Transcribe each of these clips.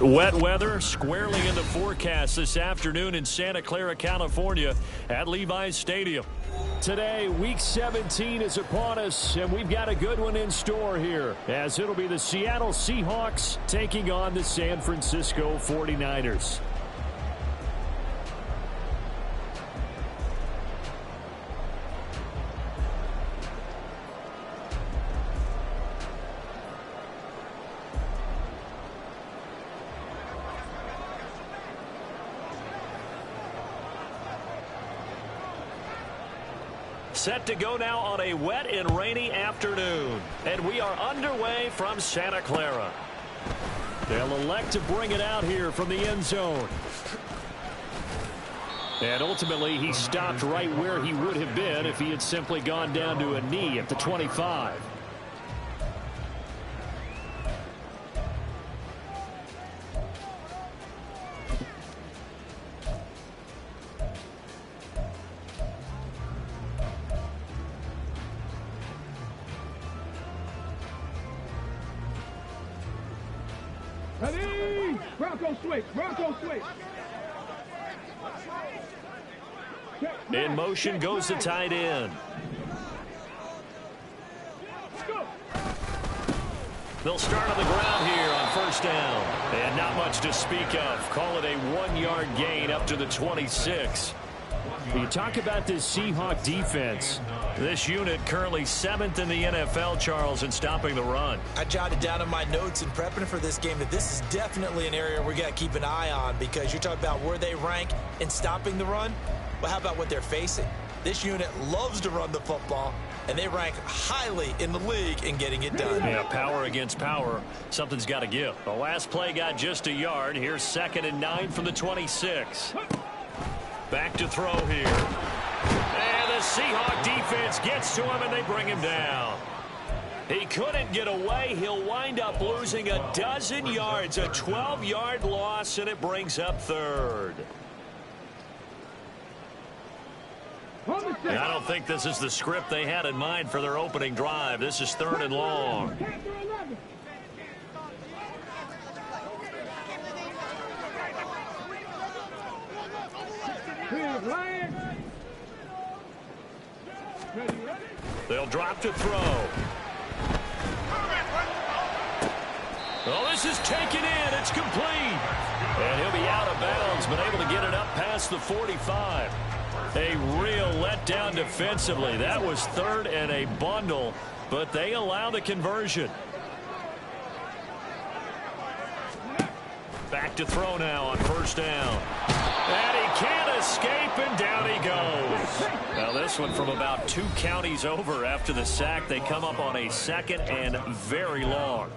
Wet weather squarely in the forecast this afternoon in Santa Clara, California at Levi's Stadium. Today, Week 17 is upon us, and we've got a good one in store here, as it'll be the Seattle Seahawks taking on the San Francisco 49ers. Set to go now on a wet and rainy afternoon. And we are underway from Santa Clara. They'll elect to bring it out here from the end zone. And ultimately, he stopped right where he would have been if he had simply gone down to a knee at the 25. Ready? Bronco switch. Bronco switch. In motion goes the tight end. They'll start on the ground here on first down. And not much to speak of. Call it a 1-yard gain up to the 26. You talk about this Seahawk defense. This unit currently 7th in the NFL, Charles, in stopping the run. I jotted down in my notes in prepping for this game that this is definitely an area we got to keep an eye on, because you're talking about where they rank in stopping the run. Well, how about what they're facing? This unit loves to run the football, and they rank highly in the league in getting it done. Yeah, power against power. Something's got to give. The last play got just a yard. Here's 2nd and 9 from the 26. Back to throw here. And the Seahawk defense gets to him, and they bring him down. He couldn't get away. He'll wind up losing a dozen yards, a 12-yard loss, and it brings up 3rd. And I don't think this is the script they had in mind for their opening drive. This is 3rd and long. They'll drop to throw. Oh, this is taken in. It's complete. And he'll be out of bounds, but able to get it up past the 45. A real letdown defensively. That was 3rd and a bundle, but they allow the conversion. Back to throw now on first down. And he can't escape, and down he goes. Now this one from about 2 counties over after the sack. They come up on a 2nd and very long.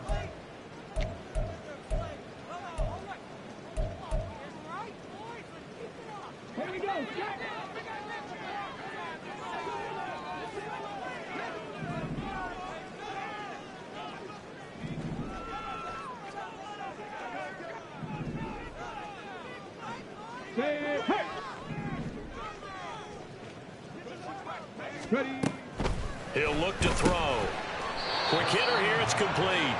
Here we go. Ready. He'll look to throw. Quick hitter here. It's complete.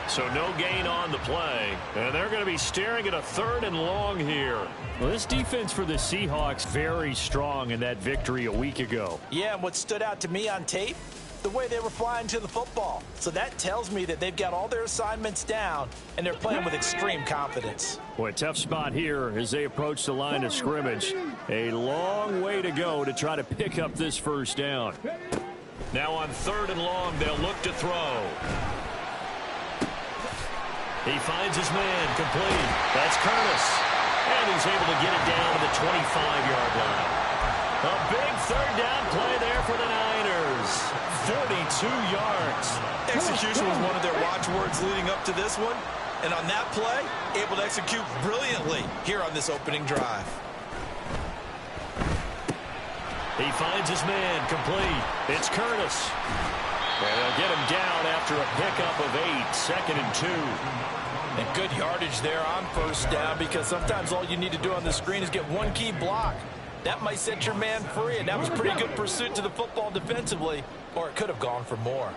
So no gain on the play. And they're going to be staring at a 3rd and long here. Well, this defense for the Seahawks very strong in that victory a week ago. Yeah, and what stood out to me on tape, the way they were flying to the football. So that tells me that they've got all their assignments down, and they're playing with extreme confidence. Boy, tough spot here as they approach the line of scrimmage. A long way to go to try to pick up this first down. Now on 3rd and long, they'll look to throw. He finds his man, complete. That's Curtis. And he's able to get it down to the 25-yard line. A big 3rd down play there for the Niners. 42 yards. Execution was one of their watchwords leading up to this one. And on that play, able to execute brilliantly here on this opening drive. He finds his man, complete. It's Curtis. And they'll get him down after a pickup of 8, 2nd and 2. And good yardage there on first down, because sometimes all you need to do on the screen is get one key block. That might set your man free, and that was pretty good pursuit to the football defensively, or it could have gone for more.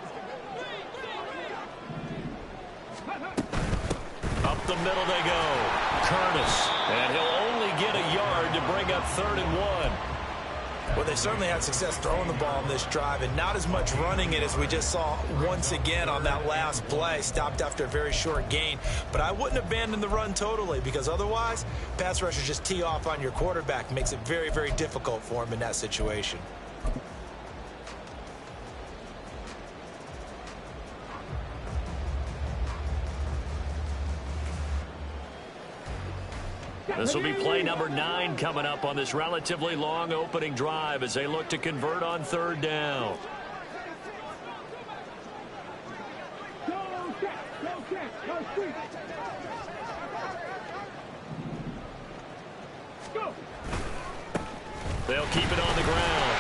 A Up the middle they go. Curtis. And he'll only get a yard to bring up 3rd and 1. Well, they certainly had success throwing the ball in this drive, and not as much running it as we just saw once again on that last play. Stopped after a very short gain. But I wouldn't abandon the run totally, because otherwise, pass rushers just tee off on your quarterback. Makes it very, very difficult for him in that situation. This will be play number 9 coming up on this relatively long opening drive as they look to convert on 3rd down. They'll keep it on the ground.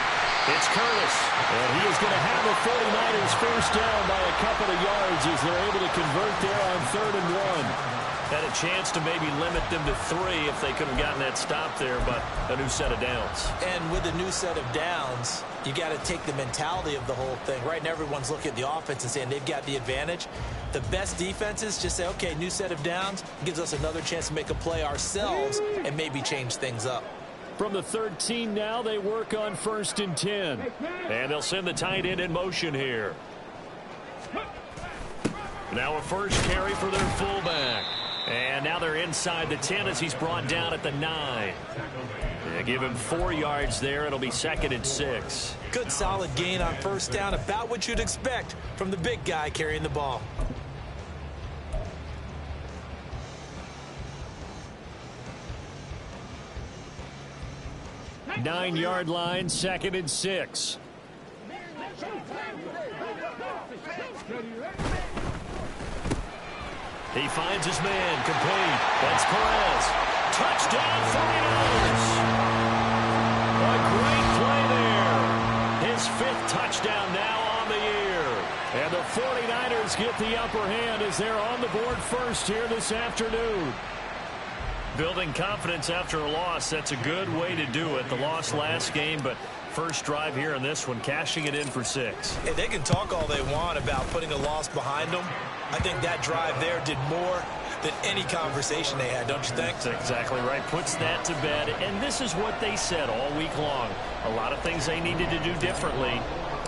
It's Curtis. And he is going to have the 49ers first down by a couple of yards as they're able to convert there on 3rd and 1. Had a chance to maybe limit them to 3 if they could have gotten that stop there, but a new set of downs. And with a new set of downs, you got to take the mentality of the whole thing. Right now, everyone's looking at the offense and saying they've got the advantage. The best defenses just say, okay, new set of downs gives us another chance to make a play ourselves and maybe change things up. From the 13 now, they work on 1st and 10. And they'll send the tight end in motion here. Now a first carry for their fullback. And now they're inside the 10 as he's brought down at the 9. They give him 4 yards there. It'll be 2nd and 6. Good solid gain on first down. About what you'd expect from the big guy carrying the ball. Nine-yard line, 2nd and 6. He finds his man, complete. That's Perez. Touchdown, 49ers. A great play there. His 5th touchdown now on the year. And the 49ers get the upper hand as they're on the board first here this afternoon. Building confidence after a loss, that's a good way to do it. The loss last game, but first drive here in this one, cashing it in for 6. Hey, they can talk all they want about putting a loss behind them. I think that drive there did more than any conversation they had, don't you think? That's exactly right. Puts that to bed. And this is what they said all week long. A lot of things they needed to do differently.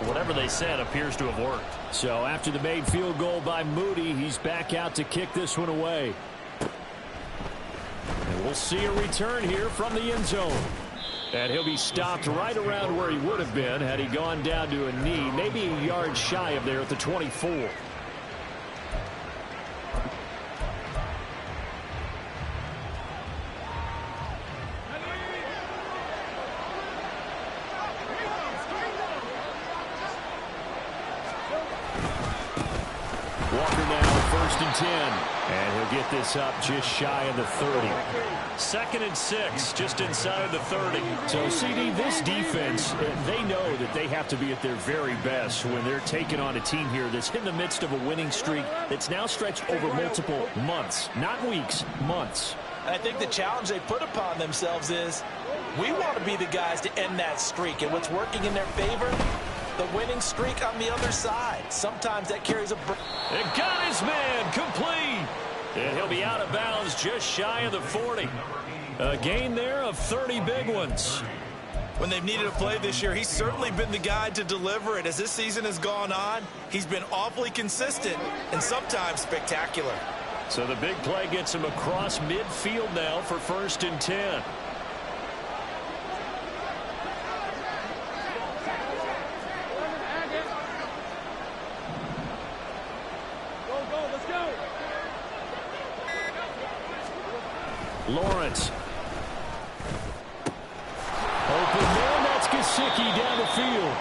Whatever they said appears to have worked. So after the made field goal by Moody, he's back out to kick this one away. And we'll see a return here from the end zone. And he'll be stopped right around where he would have been had he gone down to a knee, maybe a yard shy of there at the 24. Walker now, 1st and 10. And he'll get this up just shy of the 30. 2nd and 6, just inside the 30. So, CD, this defense, they know that they have to be at their very best when they're taking on a team here that's in the midst of a winning streak that's now stretched over multiple months. Not weeks, months. And I think the challenge they put upon themselves is we want to be the guys to end that streak. And what's working in their favor? The winning streak on the other side. Sometimes that carries a... It got his man complete. And he'll be out of bounds just shy of the 40. A gain there of 30 big ones. When they've needed a play this year, he's certainly been the guy to deliver it. As this season has gone on, he's been awfully consistent and sometimes spectacular. So the big play gets him across midfield now for 1st and 10. Lawrence. Open man, that's Gesicki down the field.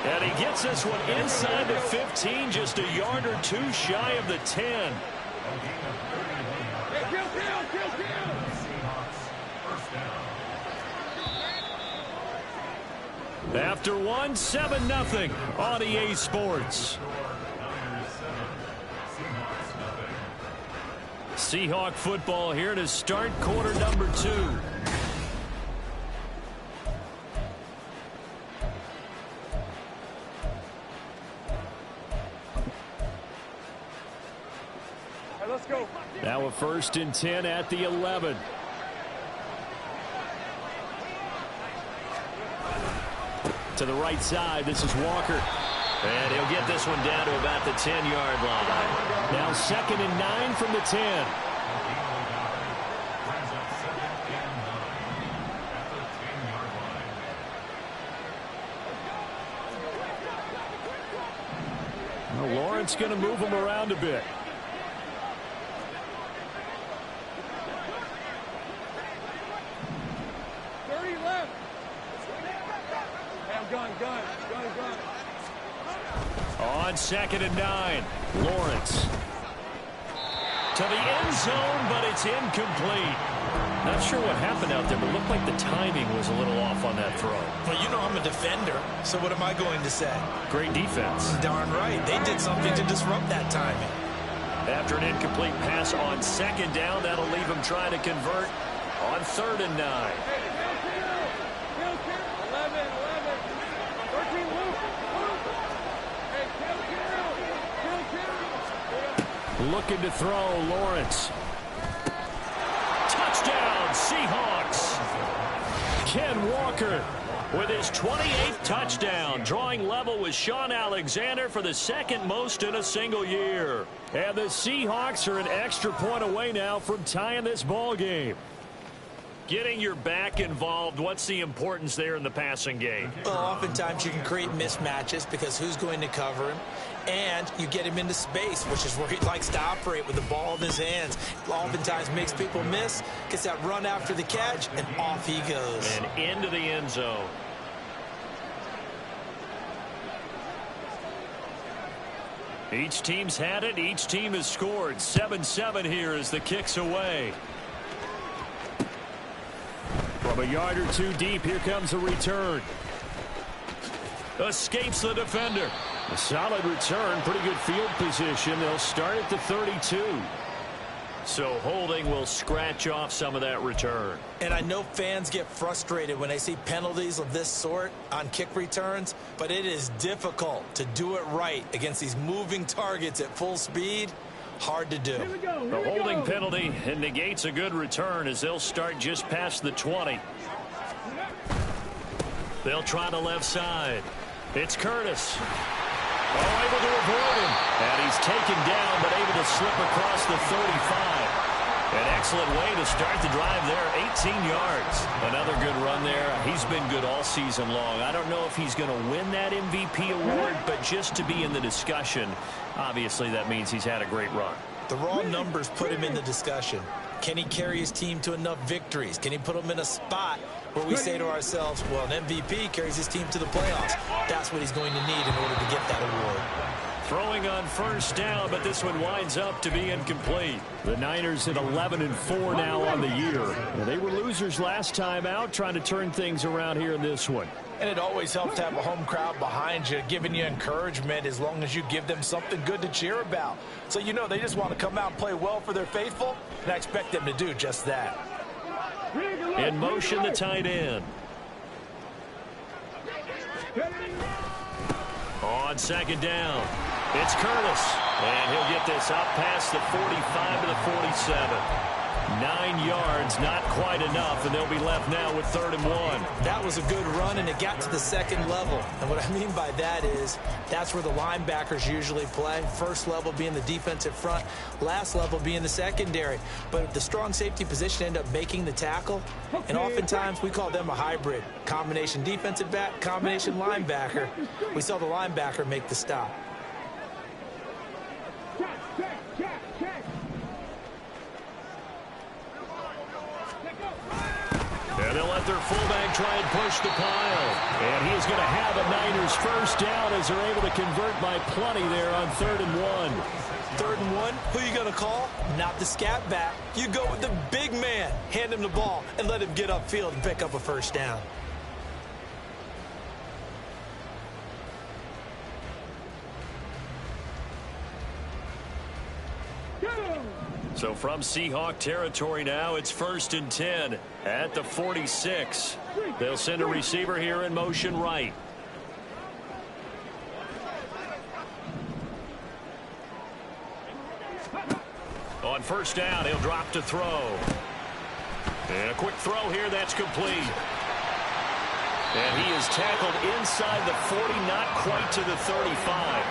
And he gets this one inside the 15, just a yard or 2 shy of the 10. After one, 7-0 on EA Sports. Seahawk football here to start quarter number 2. Let's go. Now So 1st and 10 at the 11. To the right side, this is Walker. And he'll get this one down to about the 10-yard line. Now 2nd and 9 from the 10. Well, Lawrence going to move him around a bit. On 2nd and 9, Lawrence. To the end zone, but it's incomplete. Not sure what happened out there, but it looked like the timing was a little off on that throw. Well, you know I'm a defender, so what am I going to say? Great defense. Darn right. They did something to disrupt that timing. After an incomplete pass on 2nd down, that'll leave him trying to convert on 3rd and 9. Looking to throw, Lawrence. Touchdown, Seahawks. Ken Walker with his 28th touchdown, drawing level with Sean Alexander for the 2nd most in a single year. And the Seahawks are an extra point away now from tying this ball game. Getting your back involved, what's the importance there in the passing game? Well, oftentimes you can create mismatches because who's going to cover him? And you get him into space, which is where he likes to operate with the ball in his hands. Oftentimes makes people miss, gets that run after the catch, and off he goes. And into the end zone. Each team's had it. Each team has scored. 7-7 here as the kick's away. From a yard or two deep, here comes a return. Escapes the defender. A solid return, pretty good field position. They'll start at the 32. So holding will scratch off some of that return. And I know fans get frustrated when they see penalties of this sort on kick returns, but it is difficult to do it right against these moving targets at full speed. Hard to do. The holding penalty negates a good return as they'll start just past the 20. They'll try the left side. It's Curtis. Oh, able to avoid him. And he's taken down, but able to slip across the 35. An excellent way to start the drive there. 18 yards. Another good run there. He's been good all season long. I don't know if he's going to win that MVP award, but just to be in the discussion, obviously that means he's had a great run. The raw numbers put him in the discussion. Can he carry his team to enough victories? Can he put them in a spot where we say to ourselves, well, an MVP carries his team to the playoffs. That's what he's going to need in order to get that award. Throwing on 1st down, but this one winds up to be incomplete. The Niners at 11-4 now on the year. Well, they were losers last time out, trying to turn things around here in this one. And it always helps to have a home crowd behind you, giving you encouragement as long as you give them something good to cheer about. So you know they just want to come out and play well for their faithful, and I expect them to do just that. In motion, the tight end. On 2nd down, it's Curtis. And he'll get this up past the 45 to the 47. 9 yards, not quite enough, and they'll be left now with 3rd and 1. That was a good run, and it got to the 2nd level. And what I mean by that is that's where the linebackers usually play. First level being the defensive front, last level being the secondary. But the strong safety position ended up making the tackle, and oftentimes we call them a hybrid. Combination defensive back, combination linebacker. We saw the linebacker make the stop. And they'll let their fullback try and push the pile. And he is going to have a Niners 1st down as they're able to convert by plenty there on 3rd and 1. 3rd and 1, who are you going to call? Not the scat back. You go with the big man. Hand him the ball and let him get upfield and pick up a 1st down. So from Seahawk territory now, it's 1st and 10 at the 46. They'll send a receiver here in motion right. On first down. He'll drop to throw. And a quick throw here. That's complete. And he is tackled inside the 40, not quite to the 35.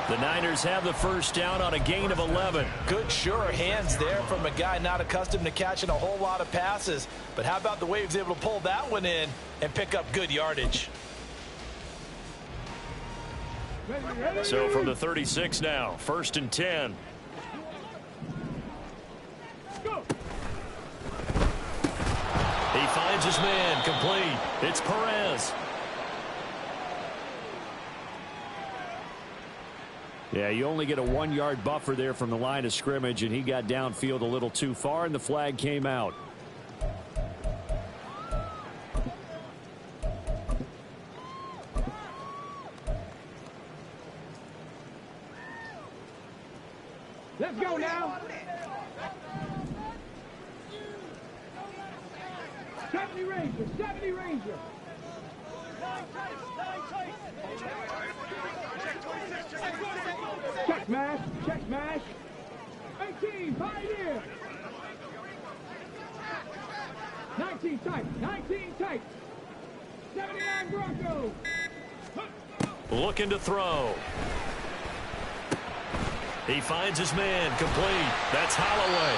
The Niners have the first down on a gain of 11. Good, sure hands there from a guy not accustomed to catching a whole lot of passes. But how about the way he was able to pull that one in and pick up good yardage? So from the 36 now, 1st and 10. He finds his man, complete. It's Perez. Yeah, you only get a 1-yard buffer there from the line of scrimmage, and he got downfield a little too far, and the flag came out. Let's go now. 70 Ranger, 70 Ranger. Check smash, check smash. 18, Pioneer. 19 tight, 19 tight. 79 Broncos. Looking to throw. He finds his man, complete. That's Holloway.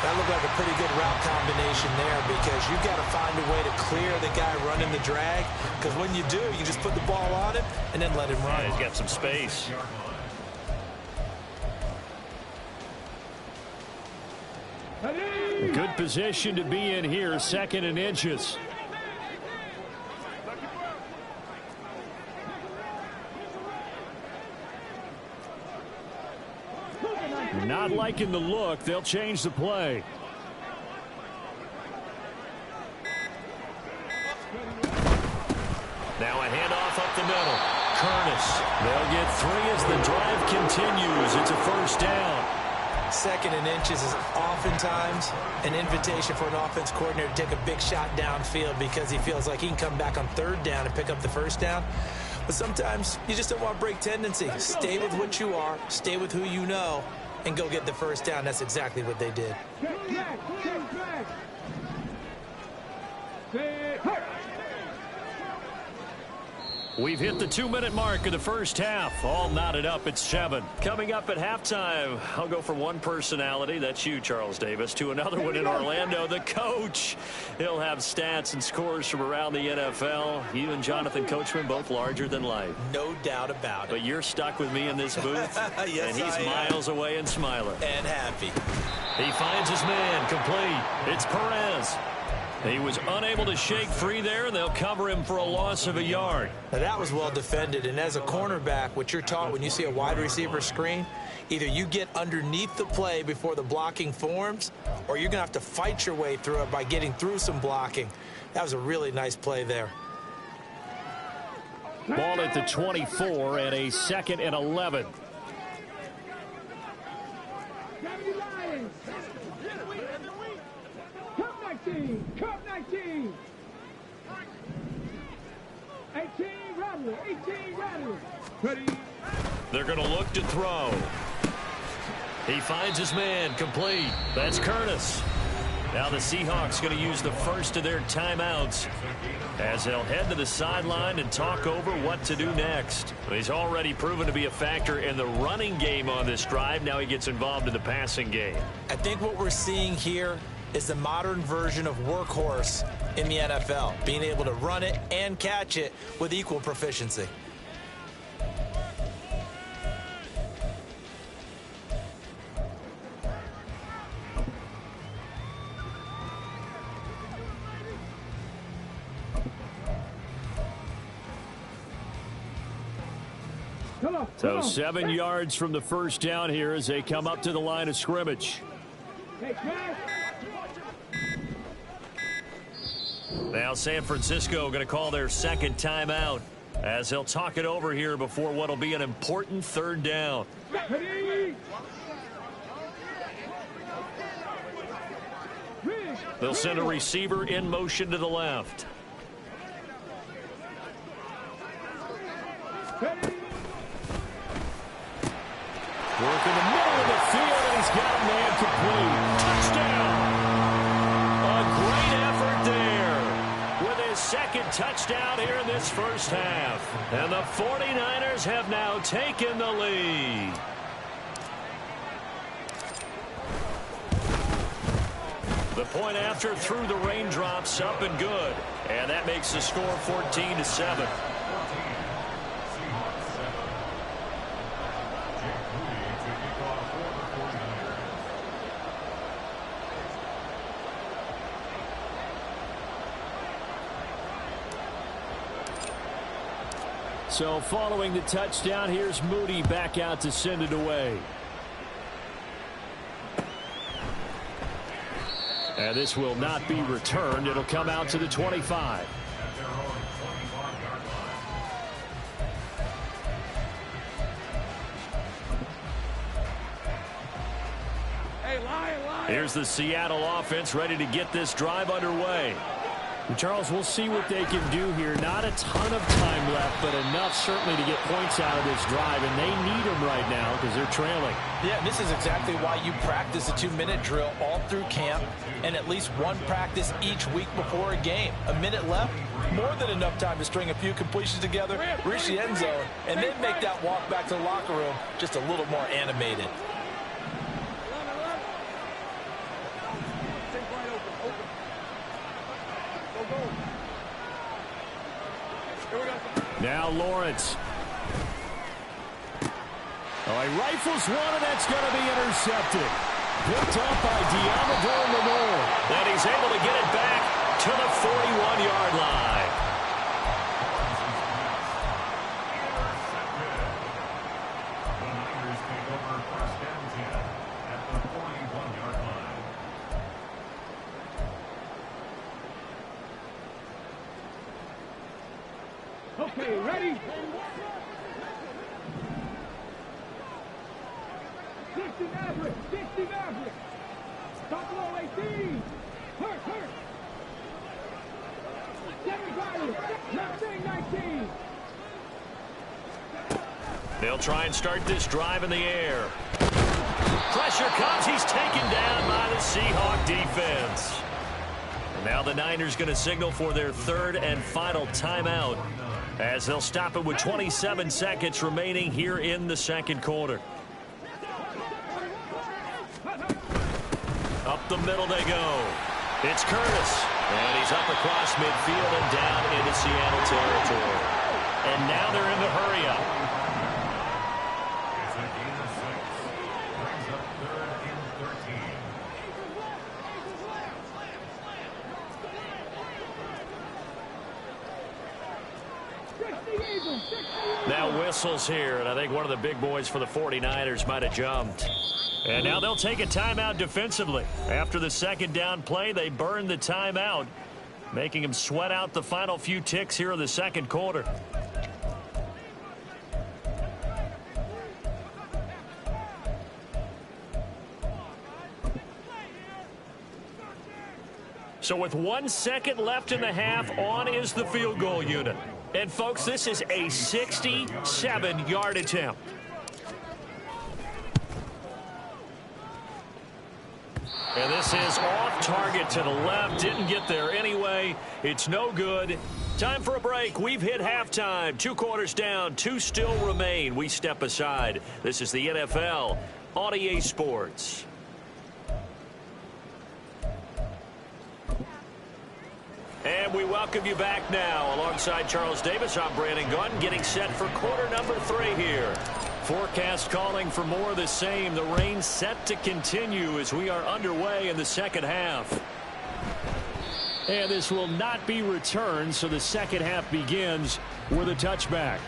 That looked like a pretty good route combination there because you've got to find a way to clear the guy running the drag, because when you do, you just put the ball on him and then let him run. Yeah, he's got some space. Good position to be in here, 2nd and inches. Not liking the look. They'll change the play. Now a handoff up the middle. Curtis. They'll get 3 as the drive continues. It's a first down. 2nd and inches is oftentimes an invitation for an offense coordinator to take a big shot downfield because he feels like he can come back on 3rd down and pick up the first down. But sometimes you just don't want to break tendency. Stay with what you are. Stay with who you know. And go get the first down. That's exactly what they did. We've hit the 2-minute mark of the first half. All knotted up at 7. Coming up at halftime, I'll go from one personality, that's you, Charles Davis, to another one in Orlando, the coach. He'll have stats and scores from around the NFL. You and Jonathan Coachman, both larger than life. No doubt about it. But you're stuck with me in this booth. Yes, and he's miles away and smiling. And happy. He finds his man, complete. It's Perez. He was unable to shake free there, and they'll cover him for a loss of a yard. Now, that was well defended, and as a cornerback, what you're taught when you see a wide receiver screen, either you get underneath the play before the blocking forms, or you're going to have to fight your way through it by getting through some blocking. That was a really nice play there. Ball at the 24 and a 2nd and 11. Cup 19. 18 Rattler. 18 Rattler. Ready. They're going to look to throw. He finds his man, complete. That's Curtis. Now the Seahawks going to use the first of their timeouts as they'll head to the sideline and talk over what to do next. He's already proven to be a factor in the running game on this drive. Now he gets involved in the passing game. I think what we're seeing here is the modern version of workhorse in the NFL, being able to run it and catch it with equal proficiency. So 7 yards from the first down here as they come up to the line of scrimmage. Now San Francisco going to call their 2nd timeout as they'll talk it over here before what will be an important 3rd down. They'll send a receiver in motion to the left. Work in the middle of the field, and he's got touchdown here in this first half. And the 49ers have now taken the lead. The point after through the raindrops, up and good. And that makes the score 14-7. So following the touchdown, here's Moody back out to send it away. And this will not be returned. It'll come out to the 25. Here's the Seattle offense ready to get this drive underway. Charles, we'll see what they can do here. Not a ton of time left, but enough certainly to get points out of this drive, and they need them right now because they're trailing. Yeah, and this is exactly why you practice a 2-minute drill all through camp and at least one practice each week before a game. A minute left, more than enough time to string a few completions together, reach the end zone, and then make that walk back to the locker room just a little more animated. Now Lawrence. Oh, he rifles one, and that's going to be intercepted. Picked up by Diamador Lenore. And he's able to get it back to the 41-yard line. Okay, ready? 60 Maverick, 60 Maverick. Top low 18. Hurt. 7 left thing 19. They'll try and start this drive in the air. Pressure comes. He's taken down by the Seahawk defense. And now the Niners going to signal for their third and final timeout, as they'll stop it with 27 seconds remaining here in the second quarter. Up the middle they go. It's Curtis. And he's up across midfield and down into Seattle territory. And now they're in the hurry-up. Now whistles here, and I think one of the big boys for the 49ers might have jumped. And now they'll take a timeout defensively. After the second down play, they burn the timeout, making them sweat out the final few ticks here in the second quarter. So with 1 second left in the half, on is the field goal unit. And, folks, this is a 67-yard attempt. And this is off target to the left. Didn't get there anyway. It's no good. Time for a break. We've hit halftime. 2 quarters down. 2 still remain. We step aside. This is the NFL on EA Sports. And we welcome you back now. Alongside Charles Davis, I'm Brandon Gunn, getting set for quarter number 3 here. Forecast calling for more of the same. The rain set to continue as we are underway in the second half. And this will not be returned, so the second half begins with a touchback.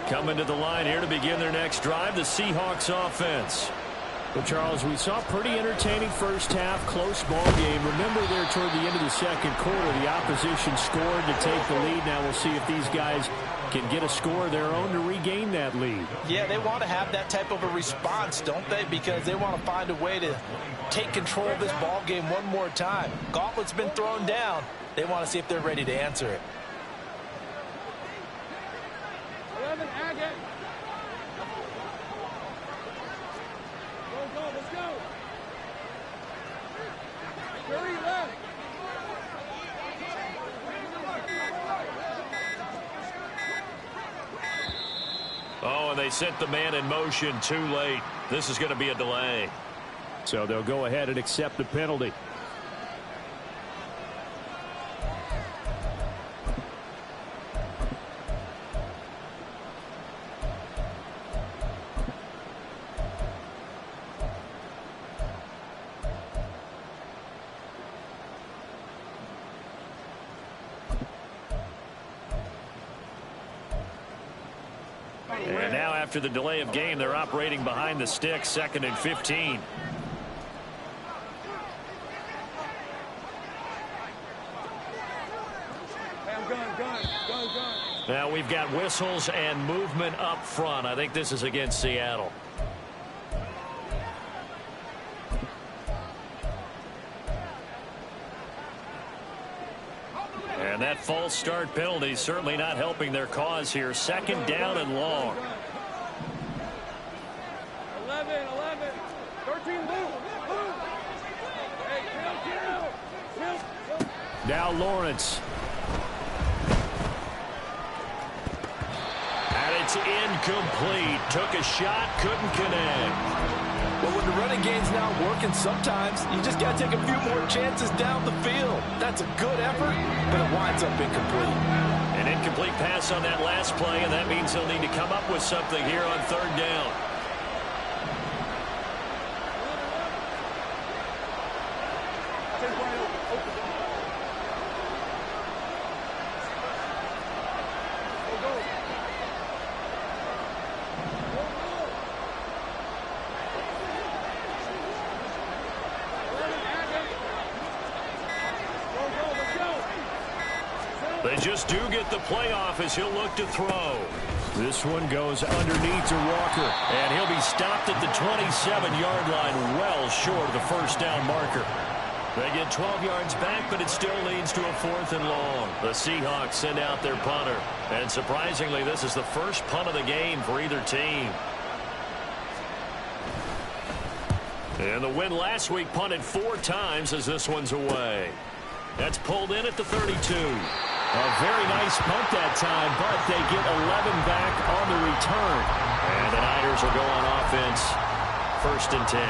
Coming to the line here to begin their next drive, the Seahawks offense. Well, Charles, we saw a pretty entertaining first half, close ball game. Remember there toward the end of the second quarter, the opposition scored to take the lead. Now we'll see if these guys can get a score of their own to regain that lead. Yeah, they want to have that type of a response, don't they? Because they want to find a way to take control of this ball game one more time. Gauntlet's been thrown down. They want to see if they're ready to answer it. 30 left. Oh, and they sent the man in motion too late. This is going to be a delay. So they'll go ahead and accept the penalty. And now after the delay of game, they're operating behind the stick, 2nd and 15. Now we've got whistles and movement up front. I think this is against Seattle. And that false start penalty certainly not helping their cause here. 2nd down and long. 11, 13, move. Now Lawrence. And it's incomplete. Took a shot, couldn't connect. Well, when the running game's now working, sometimes you just got to take a few more chances down the field. That's a good effort, but it winds up incomplete. An incomplete pass on that last play, and that means they'll need to come up with something here on 3rd down. They just do get the playoff as he'll look to throw. This one goes underneath to Walker, and he'll be stopped at the 27-yard line, well short of the 1st down marker. They get 12 yards back, but it still leads to a 4th and long. The Seahawks send out their punter, and surprisingly, this is the first punt of the game for either team. And the win last week punted 4 times as this one's away. That's pulled in at the 32. A very nice punt that time, but they get 11 back on the return. And the Niners will go on offense, 1st and 10.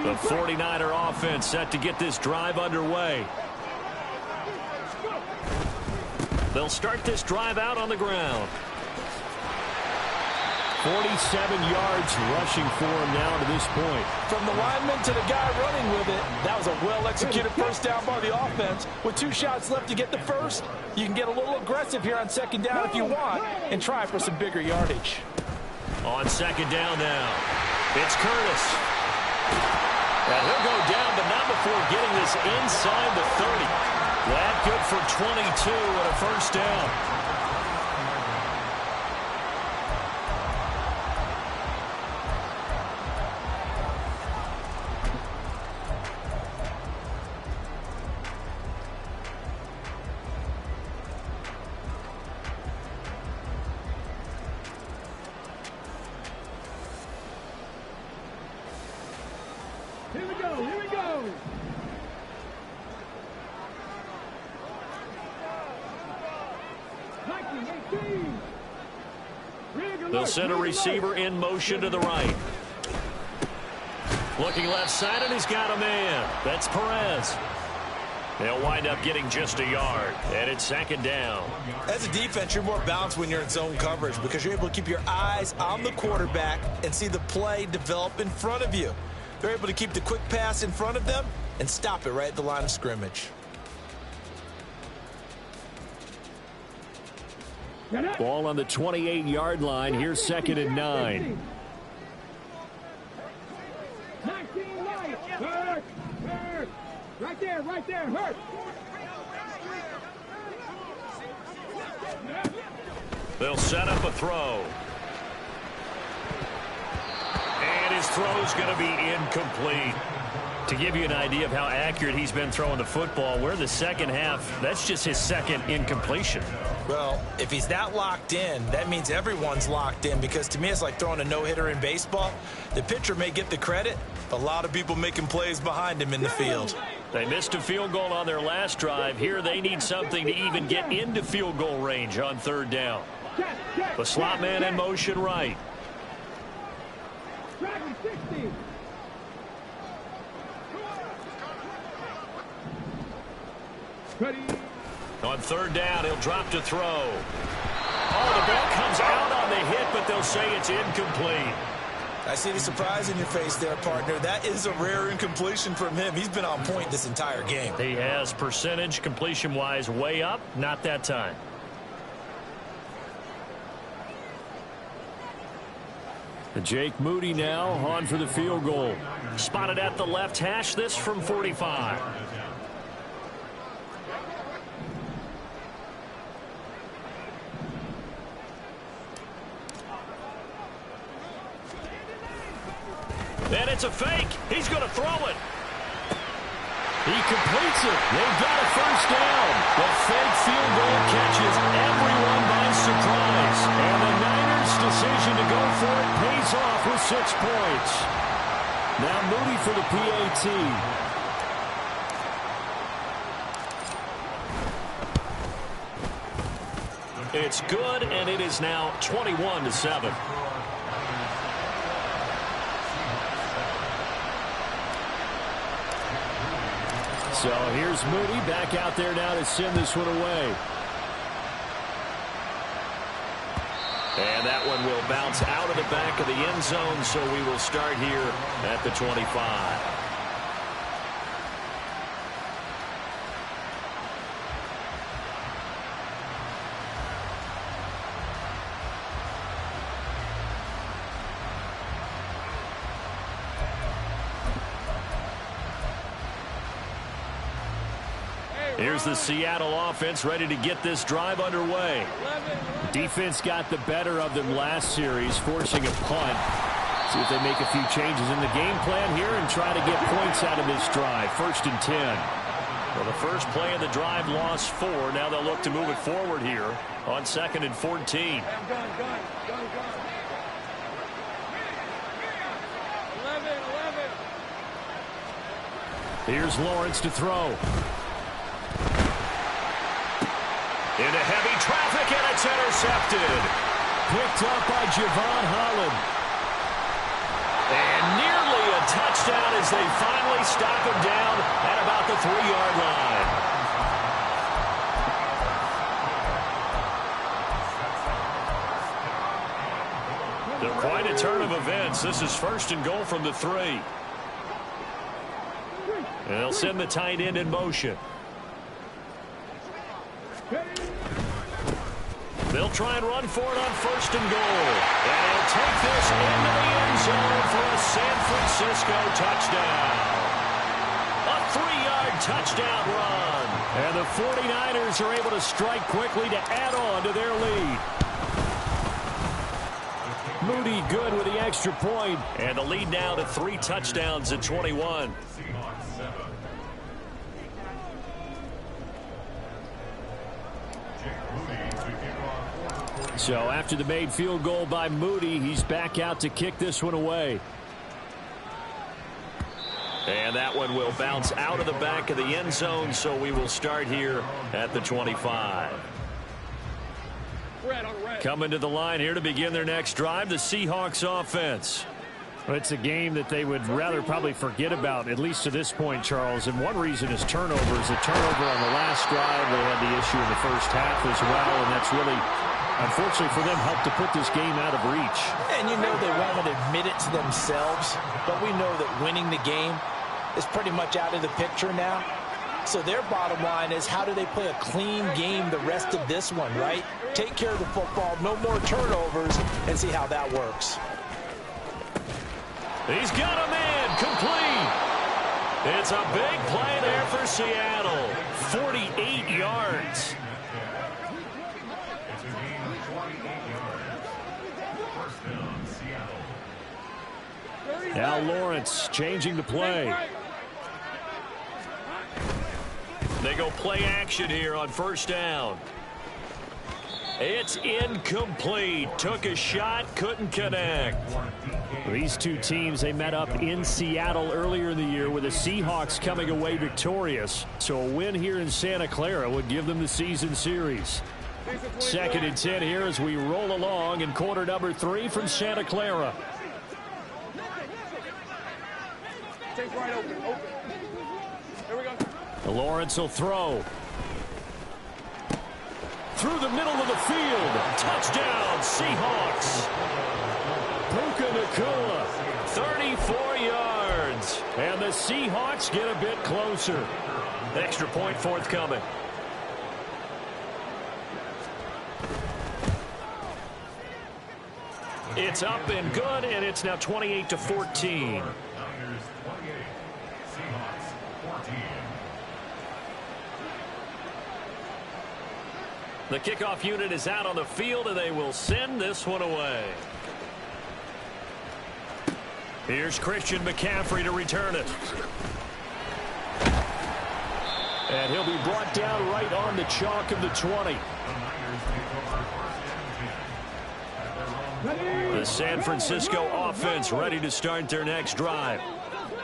The 49er offense set to get this drive underway. They'll start this drive out on the ground. 47 yards rushing for him now to this point. From the lineman to the guy running with it, that was a well-executed 1st down by the offense. With 2 shots left to get the 1st, you can get a little aggressive here on 2nd down if you want and try for some bigger yardage. On 2nd down now, it's Curtis. And he'll go down, but not before getting this inside the 30. That good for 22 and a 1st down. Here we go, here we go. They'll send a receiver in motion to the right. Looking left side, and he's got a man. That's Perez. They'll wind up getting just a yard, and it's 2nd down. As a defense, you're more balanced when you're in zone coverage because you're able to keep your eyes on the quarterback and see the play develop in front of you. They're able to keep the quick pass in front of them and stop it right at the line of scrimmage. Ball on the 28-yard line. Here's 2nd and 9. 19 light. Hurt. Right there, hurt. They'll set up a throw. And his throw's going to be incomplete. To give you an idea of how accurate he's been throwing the football, we're in the 2nd half. That's just his 2nd incompletion. Well, if he's that locked in, that means everyone's locked in, because to me it's like throwing a no-hitter in baseball. The pitcher may get the credit, but a lot of people making plays behind him in the field. They missed a field goal on their last drive. Here they need something to even get into field goal range on third down. The slot man in motion right. On third down, he'll drop to throw. Oh, the ball comes out on the hit, but they'll say it's incomplete. I see the surprise in your face there, partner. That is a rare incompletion from him. He's been on point this entire game. He has percentage completion-wise way up. Not that time. Jake Moody now on for the field goal. Spotted at the left hash, this from 45. And it's a fake. He's going to throw it. He completes it. They've got a first down. The fake field goal catches everyone by surprise. And the Niners' decision to go for it pays off with 6 points. Now Moody for the PAT. It's good, and it is now 21-7. So here's Moody back out there now to send this one away. And that one will bounce out of the back of the end zone, so we will start here at the 25. Here's the Seattle offense ready to get this drive underway. Defense got the better of them last series, forcing a punt. See if they make a few changes in the game plan here and try to get points out of this drive. 1st and 10. Well, the first play of the drive lost 4. Now they'll look to move it forward here on 2nd and 14. Here's Lawrence to throw. Into heavy traffic, and it's intercepted. Picked up by Javon Holland. And nearly a touchdown as they finally stop him down at about the 3-yard line. They're quite a turn of events. This is 1st and goal from the 3. And they'll send the tight end in motion. They'll try and run for it on 1st and goal. And he'll take this into the end zone for a San Francisco touchdown. A 3-yard touchdown run. And the 49ers are able to strike quickly to add on to their lead. Moody good with the extra point. And the lead now to 3 touchdowns at 21. So after the made field goal by Moody, he's back out to kick this one away. And that one will bounce out of the back of the end zone, so we will start here at the 25. Coming to the line here to begin their next drive, the Seahawks offense. Well, it's a game that they would rather probably forget about, at least to this point, Charles. And one reason is turnovers. A turnover on the last drive. They had the issue in the first half as well, and that's really, unfortunately for them, helped to put this game out of reach. And you know they won't admit it to themselves, but we know that winning the game is pretty much out of the picture now. So their bottom line is, how do they play a clean game the rest of this one, right? Take care of the football, no more turnovers, and see how that works. He's got a man complete. It's a big play there for Seattle. 48 yards. Now Lawrence changing the play. They go play action here on 1st down. It's incomplete. Took a shot, couldn't connect. These two teams, they met up in Seattle earlier in the year with the Seahawks coming away victorious. So a win here in Santa Clara would give them the season series. 2nd and 10 here as we roll along in quarter number 3 from Santa Clara. Lawrence will throw. Through the middle of the field. Touchdown, Seahawks. Puka Nacua, 34 yards. And the Seahawks get a bit closer. Extra point forthcoming. It's up and good, and it's now 28-14. The kickoff unit is out on the field, and they will send this one away. Here's Christian McCaffrey to return it. And he'll be brought down right on the chalk of the 20. The San Francisco offense ready to start their next drive.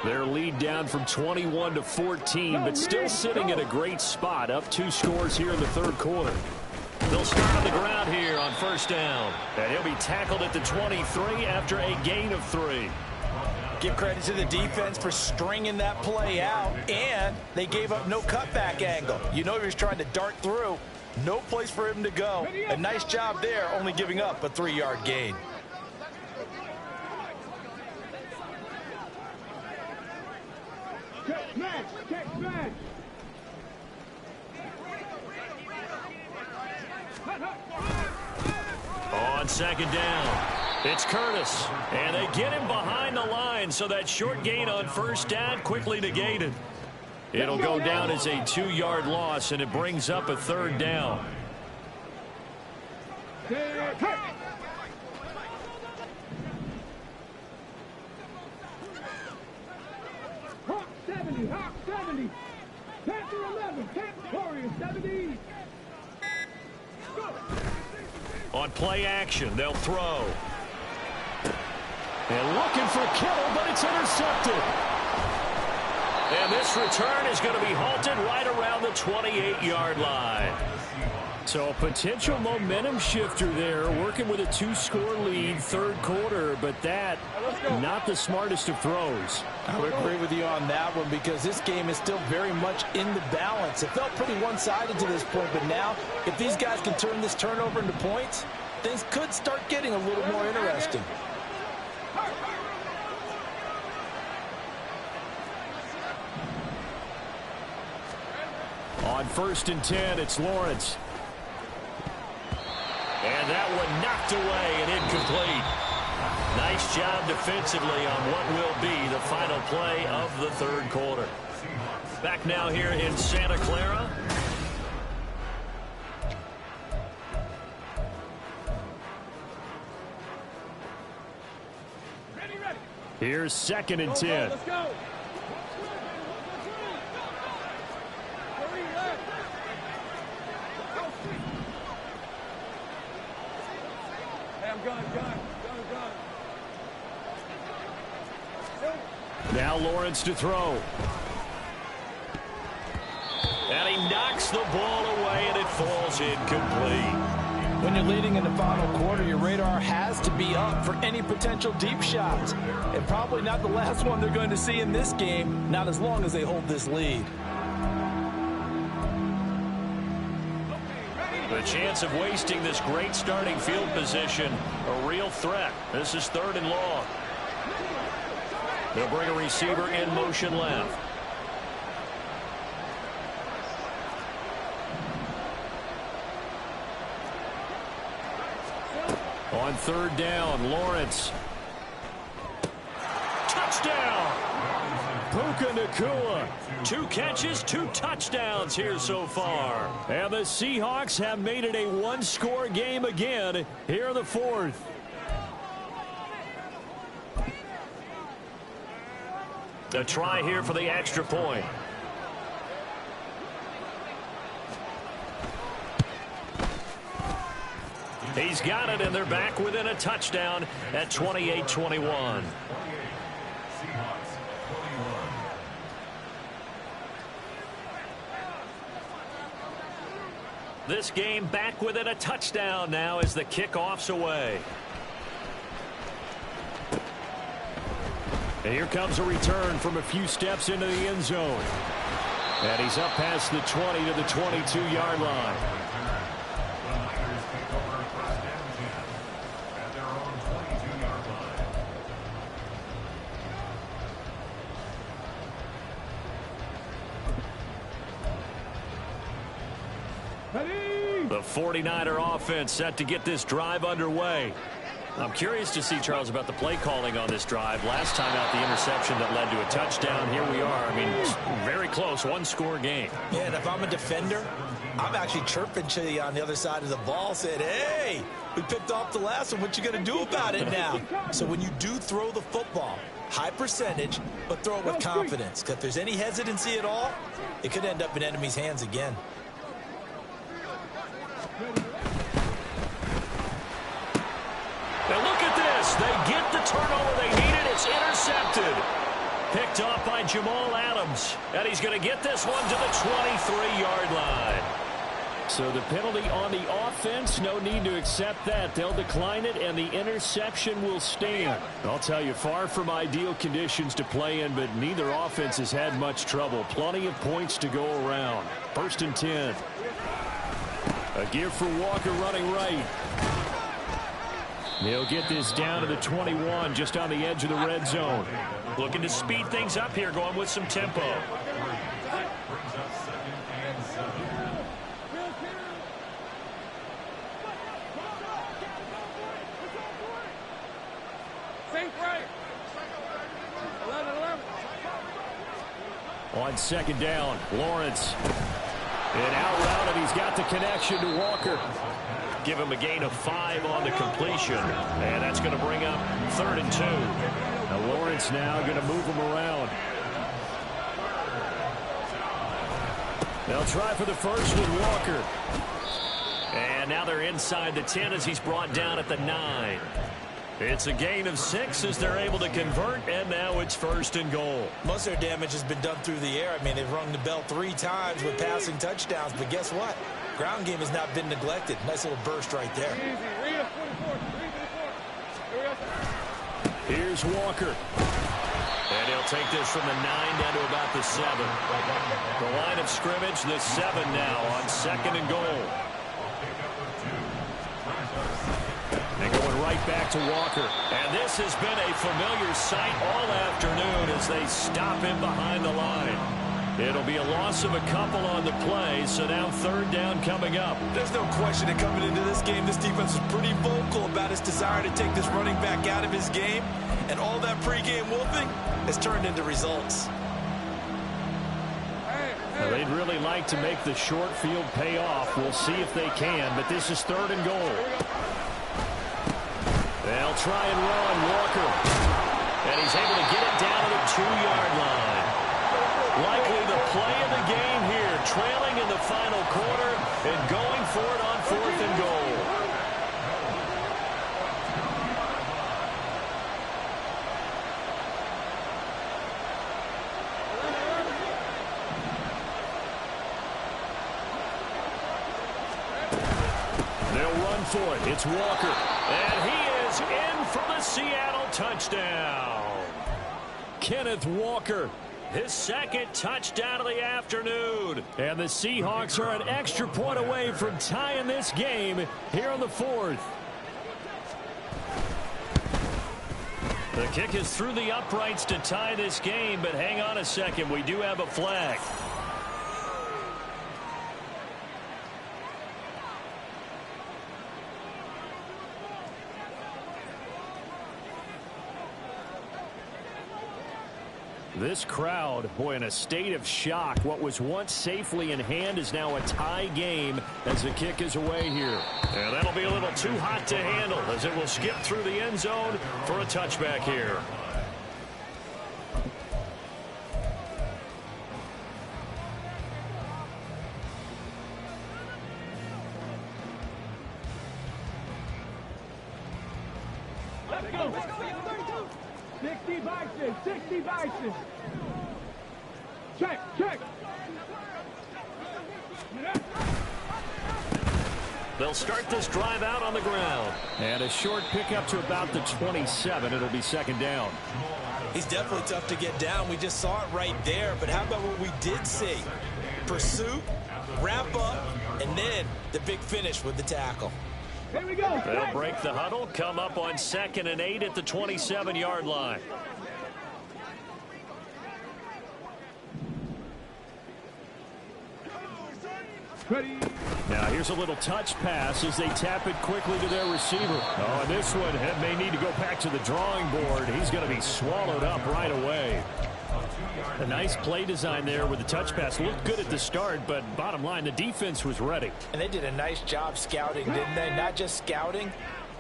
Their lead down from 21-14, but still sitting at a great spot, up 2 scores here in the 3rd quarter. They'll start on the ground here on 1st down. And he'll be tackled at the 23 after a gain of 3. Give credit to the defense for stringing that play out, and they gave up no cutback angle. You know he was trying to dart through. No place for him to go. A nice job there, only giving up a 3-yard gain. Catch match, catch match. On 2nd down, it's Curtis. And they get him behind the line, so that short gain on 1st down quickly negated. It'll go down as a 2-yard loss, and it brings up a 3rd down. Hawk 70, Hawk 70. Panther 11, Panther Warrior 70. Go. On play action, they'll throw. And looking for Kittle, but it's intercepted. And this return is going to be halted right around the 28-yard line. So a potential momentum shifter there, working with a 2-score lead, 3rd quarter, but that, not the smartest of throws. I would agree with you on that one because this game is still very much in the balance. It felt pretty one-sided to this point, but now if these guys can turn this turnover into points, things could start getting a little more interesting. On 1st and 10, it's Lawrence. And that one knocked away and incomplete. Nice job defensively on what will be the final play of the 3rd quarter. Back now here in Santa Clara. Here's 2nd and 10. Let's go. Now Lawrence to throw. And he knocks the ball away, and it falls incomplete. When you're leading in the final quarter, your radar has to be up for any potential deep shots. And probably not the last one they're going to see in this game, not as long as they hold this lead. The chance of wasting this great starting field position, a real threat. This is 3rd and long. They'll bring a receiver in motion left. On 3rd down, Lawrence. Touchdown! Puka Nacua. 2 catches, 2 touchdowns here so far. And the Seahawks have made it a 1-score game again here in the 4th. A try here for the extra point. He's got it, and they're back within a touchdown at 28-21. This game back within a touchdown now as the kickoff's away. And here comes a return from a few steps into the end zone. And he's up past the 20 to the 22-yard line. The 49er offense set to get this drive underway. I'm curious to see, Charles, about the play calling on this drive. Last time out, the interception that led to a touchdown. Here we are. I mean, very close, one-score game. Yeah, and if I'm a defender, I'm actually chirping to you on the other side of the ball, saying, hey, we picked off the last one. What you going to do about it now? So when you do throw the football, high percentage, but throw it with confidence. Because if there's any hesitancy at all, it could end up in enemy's hands again. And look at this. They get the turnover they needed. It's intercepted. Picked off by Jamal Adams. And he's going to get this one to the 23-yard line. So the penalty on the offense, no need to accept that. They'll decline it, and the interception will stand. I'll tell you, far from ideal conditions to play in, but neither offense has had much trouble. Plenty of points to go around. 1st and 10. A give for Walker running right. They'll get this down to the 21, just on the edge of the red zone. Looking to speed things up here, going with some tempo. On 2nd down, Lawrence. And out route, and he's got the connection to Walker. Give him a gain of 5 on the completion. And that's going to bring up 3rd and 2. Now Lawrence now going to move him around. They'll try for the first with Walker. And now they're inside the 10 as he's brought down at the 9. It's a gain of 6 as they're able to convert, and now it's 1st and goal. Most of their damage has been done through the air. I mean, they've rung the bell 3 times with passing touchdowns, but guess what? Ground game has not been neglected. Nice little burst right there. Here's Walker. And he'll take this from the 9 down to about the 7. The line of scrimmage, the 7 now on 2nd and goal. They're going right back to Walker. And this has been a familiar sight all afternoon as they stop him behind the line. It'll be a loss of a couple on the play, so now 3rd down coming up. There's no question that coming into this game, this defense was pretty vocal about his desire to take this running back out of his game, and all that pregame wolfing has turned into results. Well, they'd really like to make the short field pay off. We'll see if they can, but this is 3rd and goal. They'll try and run Walker. And he's able to get it down to the 2-yard line. Likely the play of the game here, trailing in the final quarter and going for it on 4th and goal. They'll run for it. It's Walker. And he is in for the Seattle touchdown. Kenneth Walker. His 2nd touchdown of the afternoon. And the Seahawks are an extra point away from tying this game here on the 4th. The kick is through the uprights to tie this game, but hang on a second. We do have a flag. This crowd, boy, in a state of shock. What was once safely in hand is now a tie game as the kick is away here. And that'll be a little too hot to handle as it will skip through the end zone for a touchback here. go. 60 boxes, 60 boxes. Check, check. They'll start this drive out on the ground. And a short pickup to about the 27. It'll be second down. He's definitely tough to get down. We just saw it right there. But how about what we did see? Pursuit, wrap up, and then the big finish with the tackle. Here we go. They'll break the huddle, come up on 2nd and 8 at the 27-yard line. Ready. Now here's a little touch pass as they tap it quickly to their receiver. Oh, and this one may need to go back to the drawing board. He's going to be swallowed up right away. A nice play design there with the touch pass. Looked good at the start, but bottom line, the defense was ready. And they did a nice job scouting, didn't they? Not just scouting,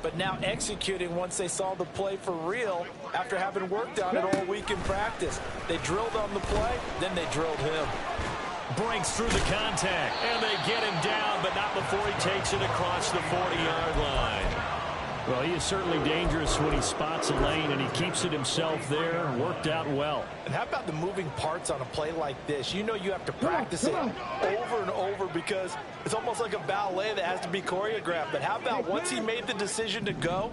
but now executing once they saw the play for real after having worked on it all week in practice. They drilled on the play, then they drilled him. Breaks through the contact, and they get him down, but not before he takes it across the 40-yard line. Well, he is certainly dangerous when he spots a lane, and he keeps it himself there. Worked out well. And how about the moving parts on a play like this? You know you have to practice it over and over because it's almost like a ballet that has to be choreographed. But how about once he made the decision to go,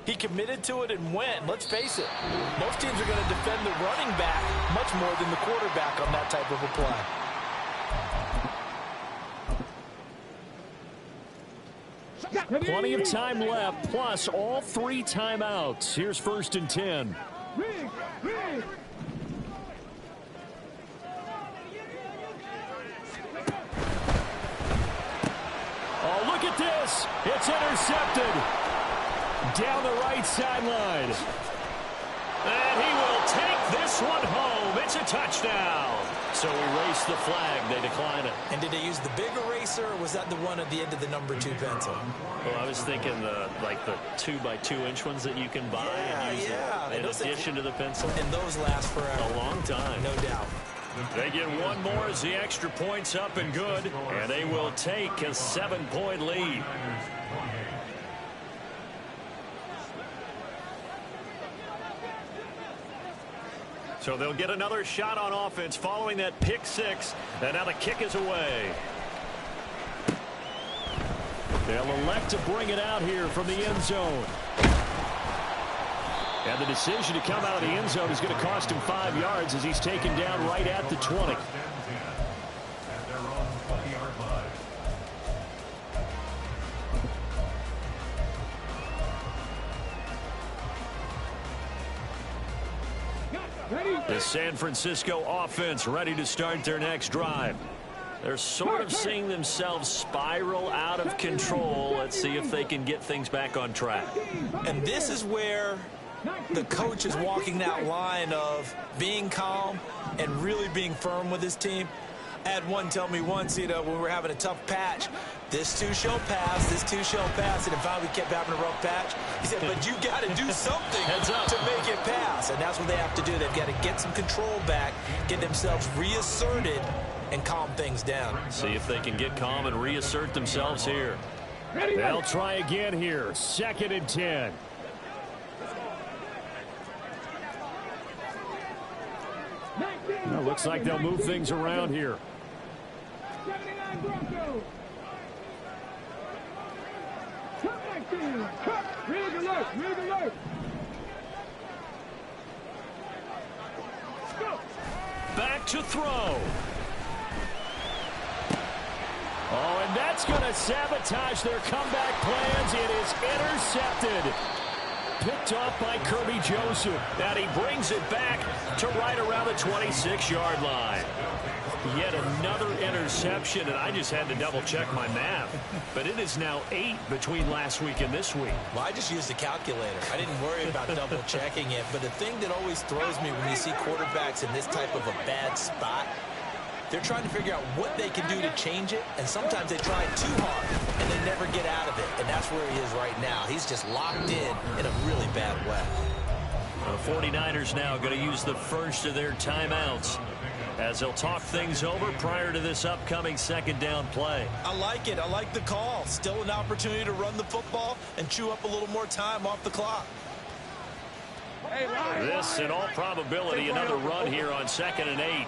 he committed to it and went. Let's face it, most teams are going to defend the running back much more than the quarterback on that type of a play. Plenty of time left, plus all 3 timeouts. Here's 1st and 10. Rig, rig. Oh, look at this. It's intercepted. Down the right sideline. And he will take this one home. It's a touchdown. So erase the flag. They decline it. And did they use the big eraser, or was that the one at the end of the number 2 pencil? Well, I was thinking the 2x2-inch ones that you can buy and use in addition to the pencil. And those last forever. A long time. No doubt. They get one more as the extra point's up and good. And they will take a 7-point lead. So they'll get another shot on offense following that pick 6. And now the kick is away. They'll elect to bring it out here from the end zone. And the decision to come out of the end zone is going to cost him 5 yards as he's taken down right at the 20. The San Francisco offense ready to start their next drive. They're sort of seeing themselves spiral out of control. Let's see if they can get things back on track. And this is where the coach is walking that line of being calm and really being firm with his team. I had one tell me once, when we were having a tough patch, this too shall pass, this too shall pass, and finally we kept having a rough patch. He said, but you got to do something to make it pass, and that's what they have to do. They've got to get some control back, get themselves reasserted, and calm things down. See if they can get calm and reassert themselves here. They'll try again here. 2nd and 10. Well, looks like they'll move things around here. 79 Broncos. Cut back there. Cut. Rig alert. Rig alert. Go. Back to throw. Oh, and that's going to sabotage their comeback plans. It is intercepted. Picked off by Kirby Joseph. And he brings it back to right around the 26-yard line. Yet another interception, and I just had to double-check my math. But it is now 8 between last week and this week. Well, I just used a calculator. I didn't worry about double-checking it. But the thing that always throws me when you see quarterbacks in this type of a bad spot, they're trying to figure out what they can do to change it, and sometimes they try too hard, and they never get out of it. And that's where he is right now. He's just locked in a really bad way. The 49ers now going to use the first of their timeouts as they'll talk things over prior to this upcoming 2nd down play. I like it. I like the call. Still an opportunity to run the football and chew up a little more time off the clock. This, in all probability, another run here on 2nd and 8.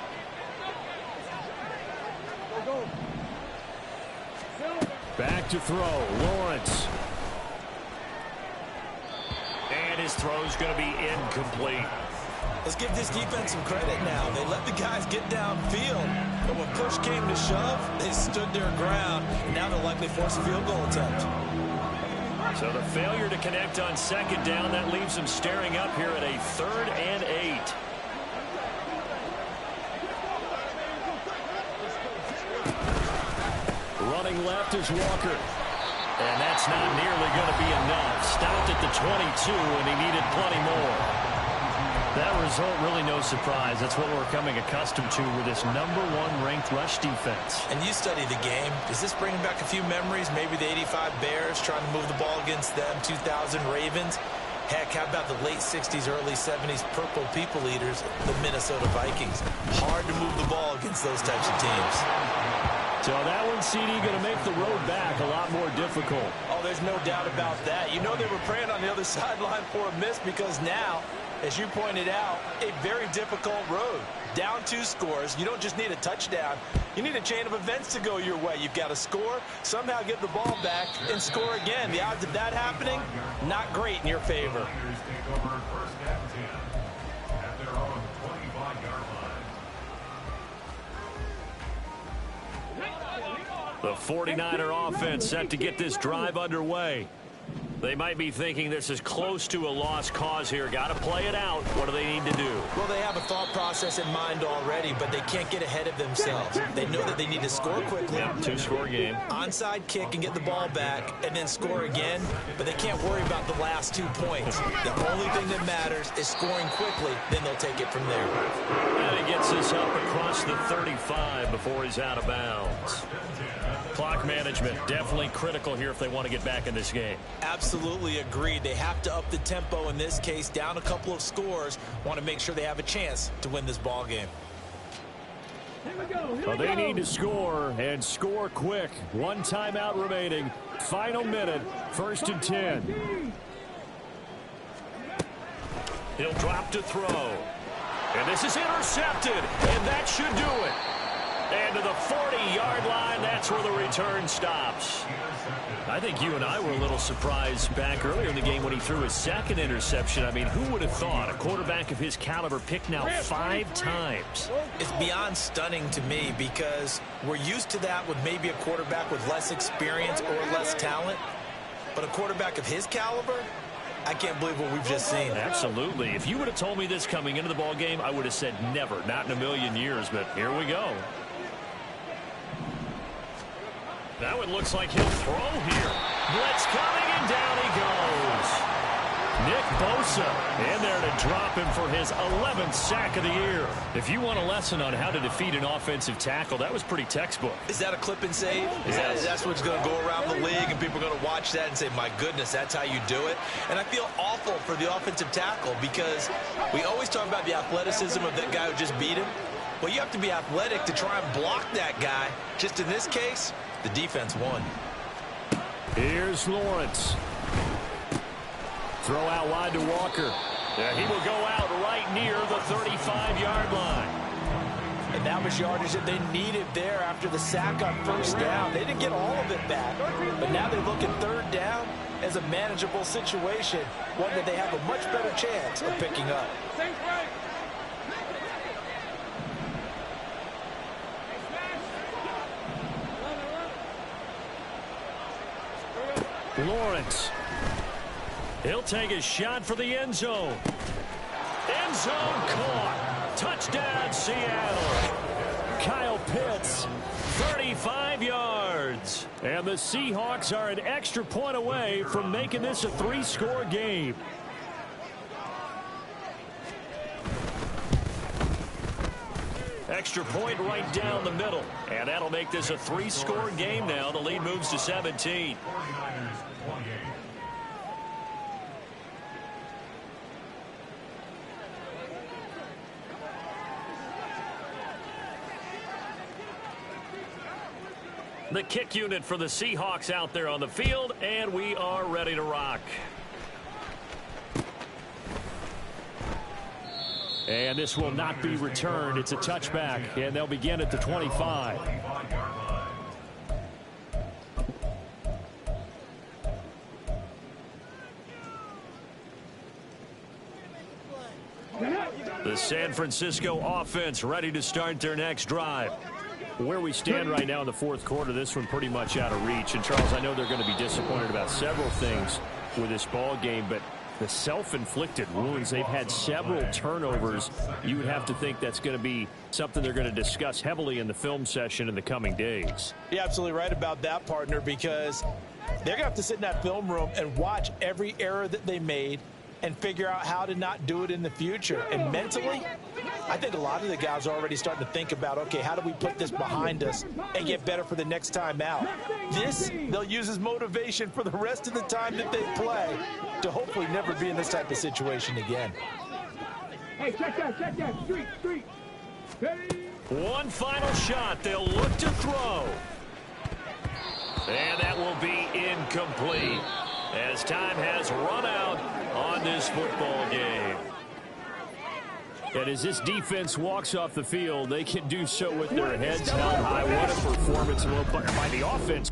Back to throw, Lawrence. And his throw's going to be incomplete. Let's give this defense some credit now. They let the guys get downfield, but when push came to shove, they stood their ground. Now they'll likely force a field goal attempt. So the failure to connect on 2nd down, that leaves them staring up here at a 3rd and 8. Running left is Walker. And that's not nearly going to be enough. Stopped at the 22, and he needed plenty more. That result, really no surprise. That's what we're becoming accustomed to with this #1 ranked rush defense. And you study the game. Is this bringing back a few memories? Maybe the 85 Bears trying to move the ball against them, 2000 Ravens. Heck, how about the late 60s, early 70s Purple People Eaters, the Minnesota Vikings? Hard to move the ball against those types of teams. So that one, CD, going to make the road back a lot more difficult. Oh, there's no doubt about that. You know they were praying on the other sideline for a miss because now, as you pointed out, a very difficult road. Down 2 scores. You don't just need a touchdown. You need a chain of events to go your way. You've got to score, somehow get the ball back, and score again. The odds of that happening, not great in your favor. The 49er offense set to get this drive underway. They might be thinking this is close to a lost cause here. Got to play it out. What do they need to do? Well, they have a thought process in mind already, but they can't get ahead of themselves. They know that they need to score quickly. Yep, 2-score game. Onside kick and get the ball back and then score again, but they can't worry about the last 2 points. The only thing that matters is scoring quickly, then they'll take it from there. And he gets this up across the 35 before he's out of bounds. Clock management, definitely critical here if they want to get back in this game. Absolutely agreed. They have to up the tempo in this case, down a couple of scores. Want to make sure they have a chance to win this ball game. Well, they need to score, and score quick. 1 timeout remaining. Final minute, 1st and 10. He'll drop to throw. And this is intercepted, and that should do it. And to the 40-yard line, that's where the return stops. I think you and I were a little surprised back earlier in the game when he threw his 2nd interception. I mean, who would have thought a quarterback of his caliber picked now 5 times? It's beyond stunning to me because we're used to that with maybe a quarterback with less experience or less talent. But a quarterback of his caliber, I can't believe what we've just seen. Absolutely. If you would have told me this coming into the ball game, I would have said never, not in a million years. But here we go. Now it looks like he'll throw here. Blitz coming, and down he goes. Nick Bosa in there to drop him for his 11th sack of the year. If you want a lesson on how to defeat an offensive tackle, that was pretty textbook. Is that a clip and save? That's what's going to go around the league, and people are going to watch that and say, my goodness, that's how you do it. And I feel awful for the offensive tackle because we always talk about the athleticism of that guy who just beat him. Well, you have to be athletic to try and block that guy. Just in this case, the defense won. Here's Lawrence. Throw out wide to Walker. Yeah, he will go out right near the 35-yard line. And that was yardage that they needed there after the sack on 1st down. They didn't get all of it back, but now they're looking 3rd down as a manageable situation, one that they have a much better chance of picking up. Lawrence. He'll take a shot for the end zone. End zone caught. Touchdown, Seattle. Kyle Pitts. 35 yards. And the Seahawks are an extra point away from making this a 3-score game. Extra point right down the middle. And that'll make this a 3-score game now. The lead moves to 17. The kick unit for the Seahawks out there on the field, and we are ready to rock. And this will not be returned. It's a touchback, and they'll begin at the 25. The San Francisco offense ready to start their next drive. Where we stand right now in the fourth quarter, this one pretty much out of reach. And, Charles, I know they're going to be disappointed about several things with this ball game, but the self-inflicted wounds, they've had several turnovers. You would have to think that's going to be something they're going to discuss heavily in the film session in the coming days. You're absolutely right about that, partner, because they're going to have to sit in that film room and watch every error that they made and figure out how to not do it in the future. And mentally, I think a lot of the guys are already starting to think about, okay, how do we put this behind us and get better for the next time out? This, they'll use as motivation for the rest of the time that they play to hopefully never be in this type of situation again. Hey, check that. Street. Ready? One final shot. They'll look to throw. And that will be incomplete as time has run out on this football game. And as this defense walks off the field, they can do so with their heads held high. What a performance by the offense.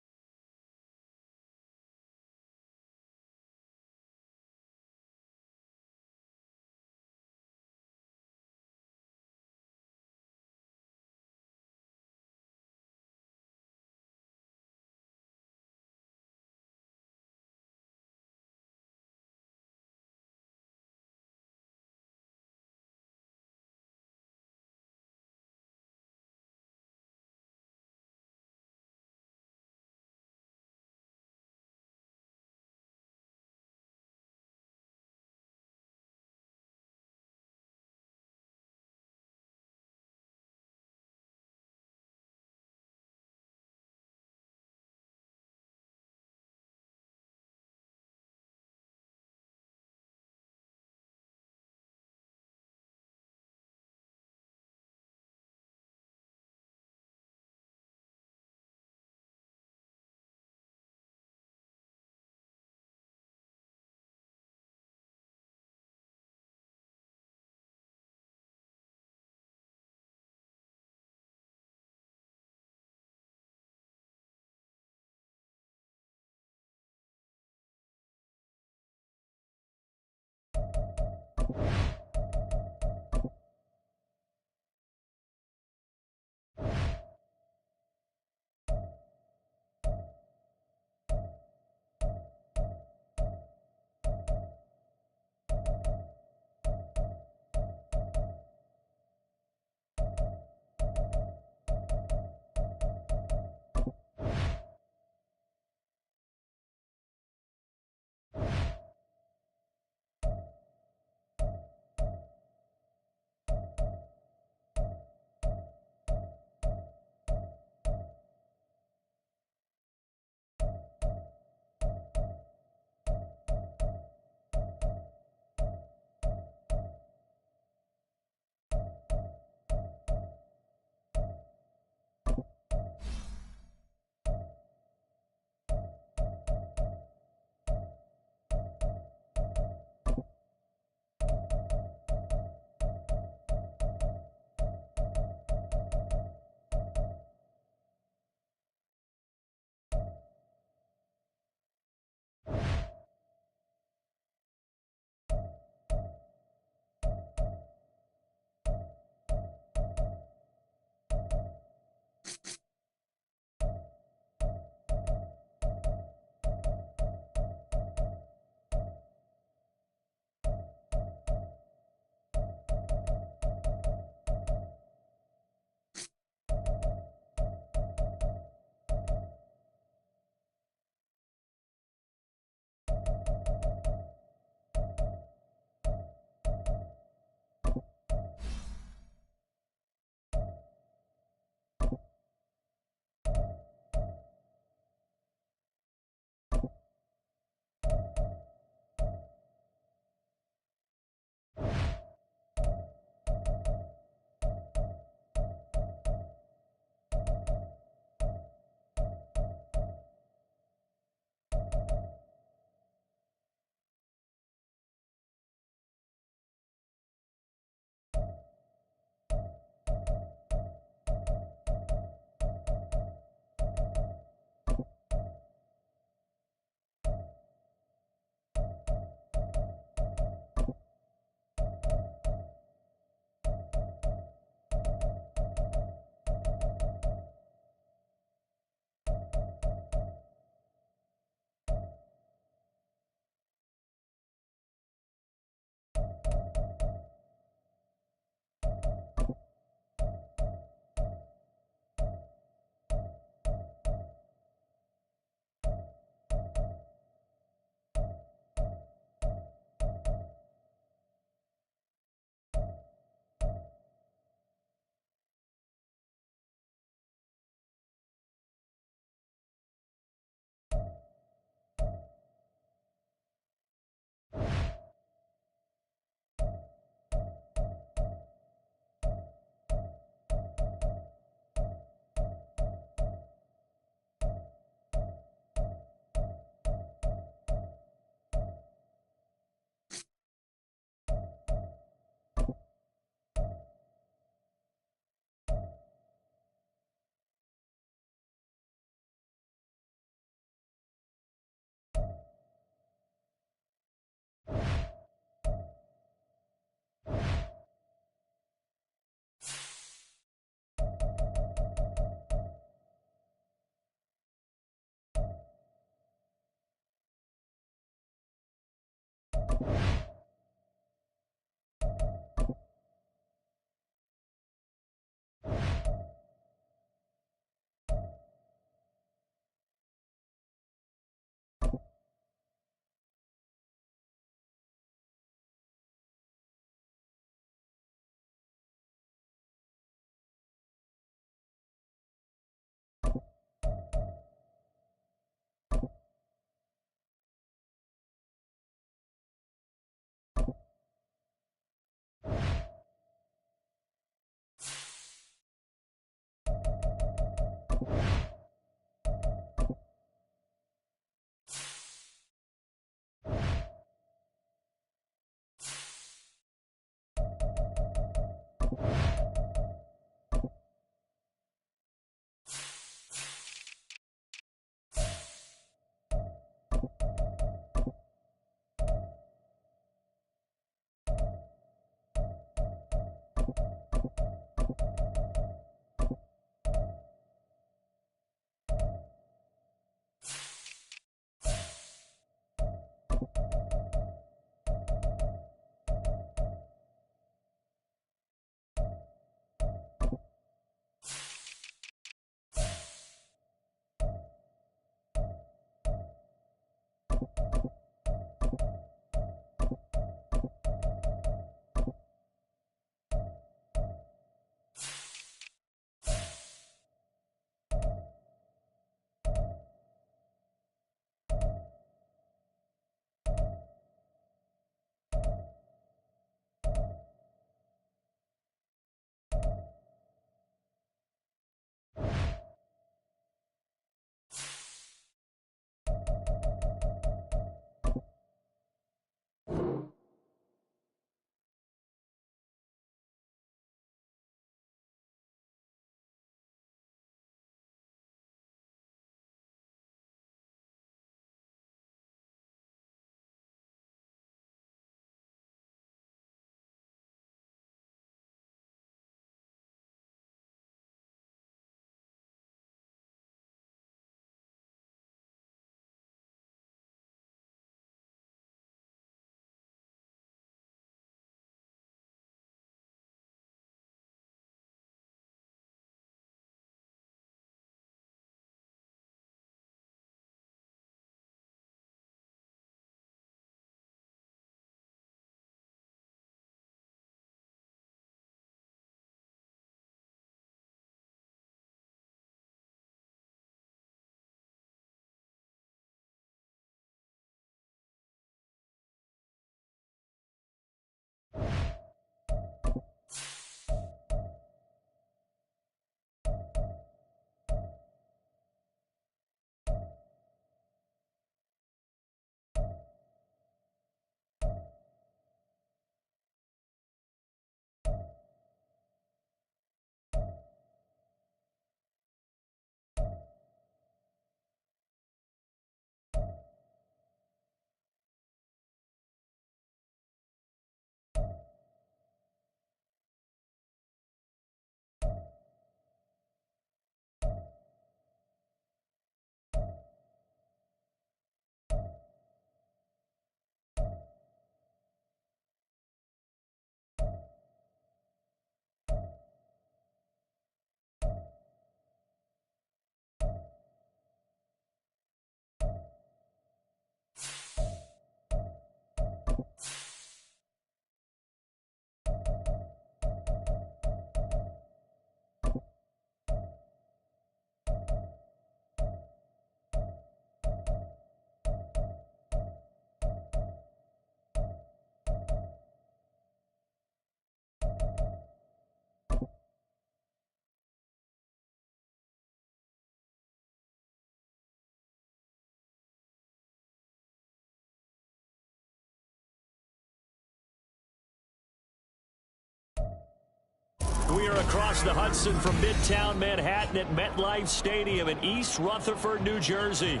We are across the Hudson from Midtown Manhattan at MetLife Stadium in East Rutherford, New Jersey.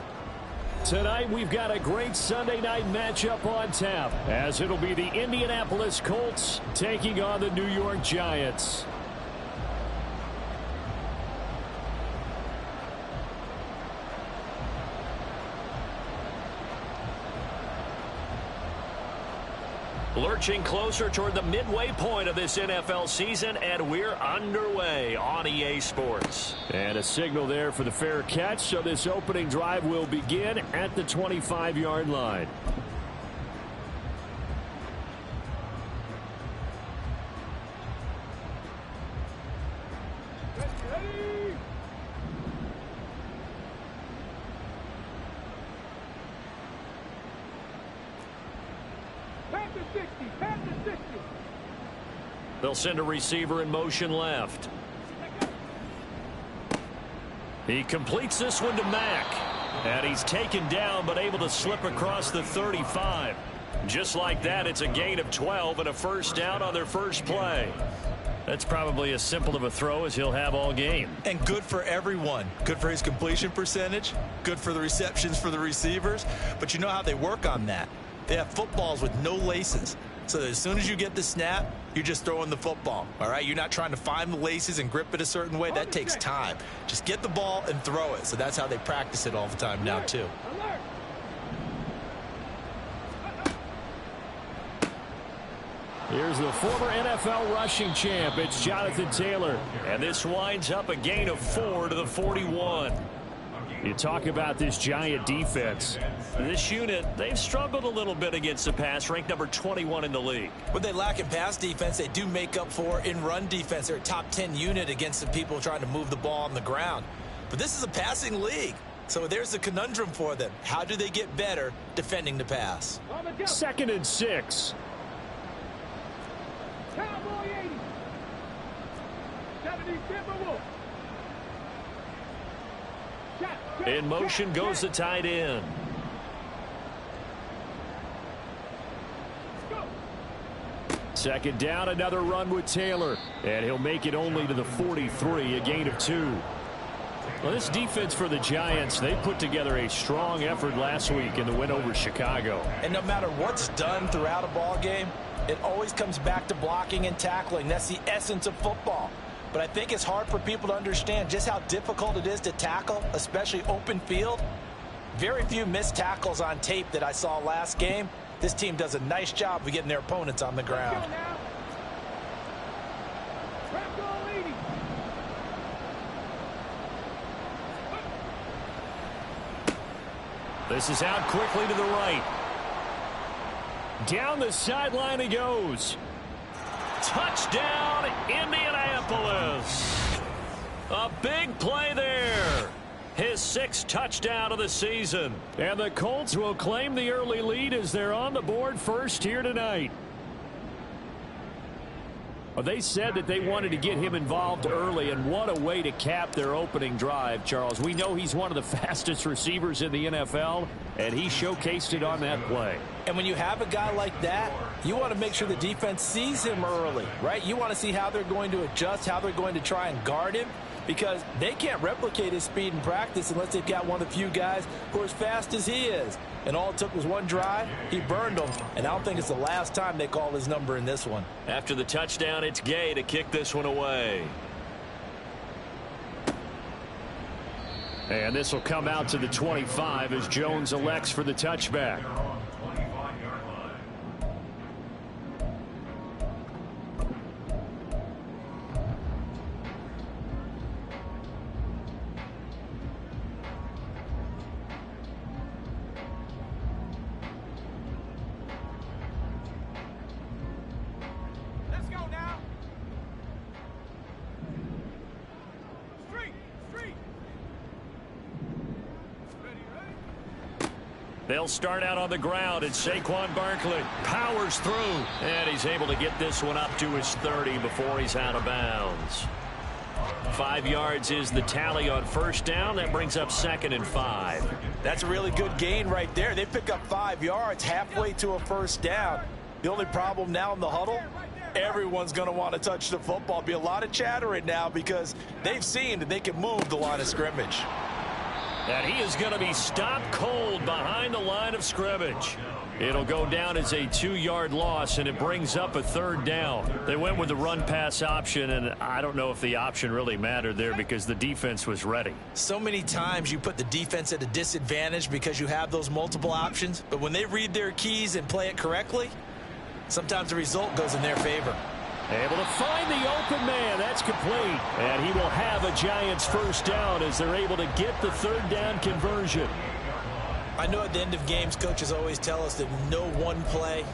Tonight, we've got a great Sunday night matchup on tap, as it'll be the Indianapolis Colts taking on the New York Giants. Lurching closer toward the midway point of this NFL season, and we're underway on EA Sports. And a signal there for the fair catch, so this opening drive will begin at the 25-yard line. They'll send a receiver in motion left. He completes this one to Mack. And he's taken down but able to slip across the 35. Just like that, it's a gain of 12 and a first down on their first play. That's probably as simple of a throw as he'll have all game. And good for everyone. Good for his completion percentage. Good for the receptions for the receivers. But you know how they work on that. They have footballs with no laces. So that as soon as you get the snap, you're just throwing the football. All right? You're not trying to find the laces and grip it a certain way. That takes time. Just get the ball and throw it. So that's how they practice it all the time now, too. Here's the former NFL rushing champ. It's Jonathan Taylor. And this winds up a gain of 4 to the 41. You talk about this Giant defense. This unit, they've struggled a little bit against the pass, ranked number 21 in the league. What they lack in pass defense, they do make up for in run defense. They're a top 10 unit against the people trying to move the ball on the ground. But this is a passing league. So there's the conundrum for them. How do they get better defending the pass? 2nd and 6. Cowboy 80. 70 Timberwolves. In motion goes the tight end. Second down, another run with Taylor. And he'll make it only to the 43, a gain of 2. Well, this defense for the Giants, they put together a strong effort last week in the win over Chicago. And no matter what's done throughout a ball game, it always comes back to blocking and tackling. That's the essence of football. But I think it's hard for people to understand just how difficult it is to tackle, especially open field. Very few missed tackles on tape that I saw last game. This team does a nice job of getting their opponents on the ground. This is out quickly to the right. Down the sideline he goes. Touchdown, Indianapolis. A big play there. His 6th touchdown of the season. And the Colts will claim the early lead as they're on the board first here tonight. Well, they said that they wanted to get him involved early, and what a way to cap their opening drive, Charles. We know he's one of the fastest receivers in the NFL, and he showcased it on that play. And when you have a guy like that, you want to make sure the defense sees him early, right? You want to see how they're going to adjust, how they're going to try and guard him, because they can't replicate his speed in practice unless they've got one of the few guys who are as fast as he is. And all it took was one drive. He burned them. And I don't think it's the last time they call his number in this one. After the touchdown, it's Gay to kick this one away. And this will come out to the 25 as Jones elects for the touchback. They'll start out on the ground, and Saquon Barkley powers through. And he's able to get this one up to his 30 before he's out of bounds. 5 yards is the tally on first down. That brings up 2nd and 5. That's a really good gain right there. They pick up 5 yards halfway to a first down. The only problem now in the huddle, everyone's going to want to touch the football. Be a lot of chattering now because they've seen that they can move the line of scrimmage. And he is going to be stopped cold behind the line of scrimmage. It'll go down as a 2-yard loss, and it brings up a 3rd down. They went with the run-pass option, and I don't know if the option really mattered there because the defense was ready. So many times you put the defense at a disadvantage because you have those multiple options, but when they read their keys and play it correctly, sometimes the result goes in their favor. Able to find the open man. That's complete. And he will have a Giants first down as they're able to get the 3rd down conversion. I know at the end of games, coaches always tell us that no one play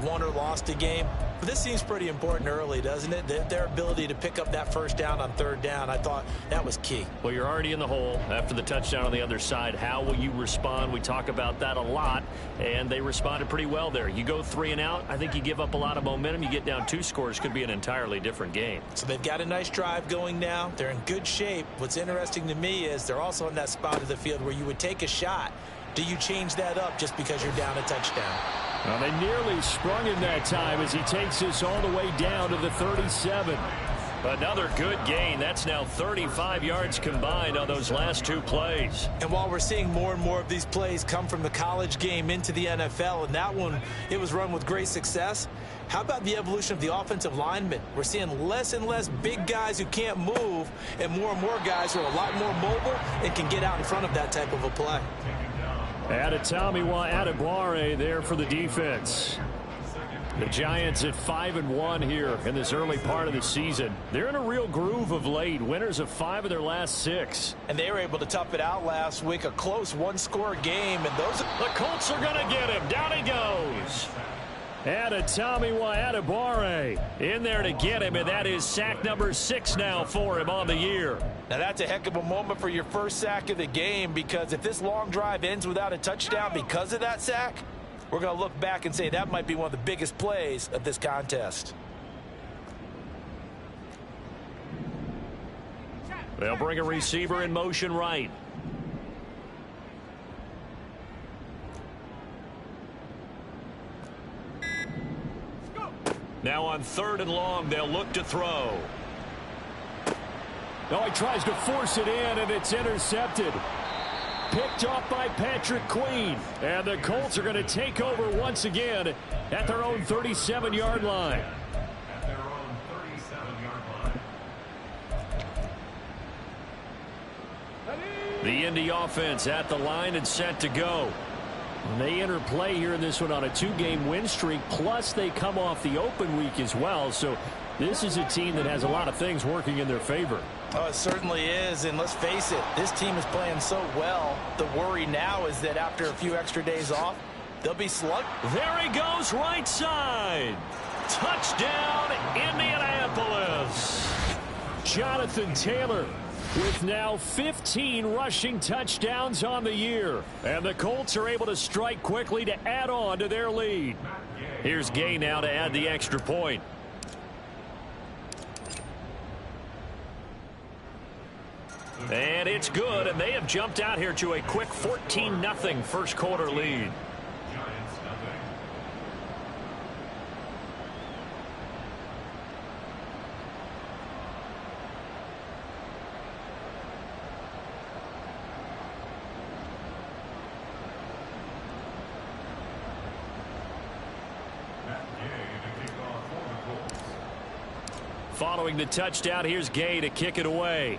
won or lost a game. But this seems pretty important early, doesn't it? Their ability to pick up that first down on third down, I thought that was key. Well, you're already in the hole after the touchdown on the other side. How will you respond? We talk about that a lot, and they responded pretty well there. You go 3 and out, I think you give up a lot of momentum. You get down 2 scores, could be an entirely different game. So they've got a nice drive going now. They're in good shape. What's interesting to me is they're also in that spot of the field where you would take a shot. Do you change that up just because you're down a touchdown? Well, they nearly sprung him that time as he takes this all the way down to the 37. Another good gain. That's now 35 yards combined on those last 2 plays. And while we're seeing more and more of these plays come from the college game into the NFL, and that one, it was run with great success, how about the evolution of the offensive linemen? We're seeing less and less big guys who can't move and more guys who are a lot more mobile and can get out in front of that type of a play. Adetomiwa Adebawore there for the defense. The Giants at 5-1 here in this early part of the season. They're in a real groove of late. Winners of 5 of their last 6. And they were able to tough it out last week. A close 1-score game. And the Colts are going to get him. Down he goes. Adetomiwa Adebawore in there to get him, and that is sack number 6 now for him on the year. Now that's a heck of a moment for your first sack of the game, because if this long drive ends without a touchdown because of that sack, we're going to look back and say that might be one of the biggest plays of this contest. They'll bring a receiver in motion right. Now on 3rd and long, they'll look to throw. Oh, he tries to force it in, and it's intercepted. Picked off by Patrick Queen. And the Colts are going to take over once again at their own 37-yard line. The Indy offense at the line and set to go. And they enter play here in this one on a 2-game win streak, plus they come off the open week as well. So this is a team that has a lot of things working in their favor. Oh, it certainly is, and let's face it, this team is playing so well. The worry now is that after a few extra days off, they'll be slugged. There he goes, right side. Touchdown, Indianapolis. Jonathan Taylor with now 15 rushing touchdowns on the year. And the Colts are able to strike quickly to add on to their lead. Here's Gay now to add the extra point. And it's good, and they have jumped out here to a quick 14-0 first quarter lead. Following the touchdown, here's Gay to kick it away.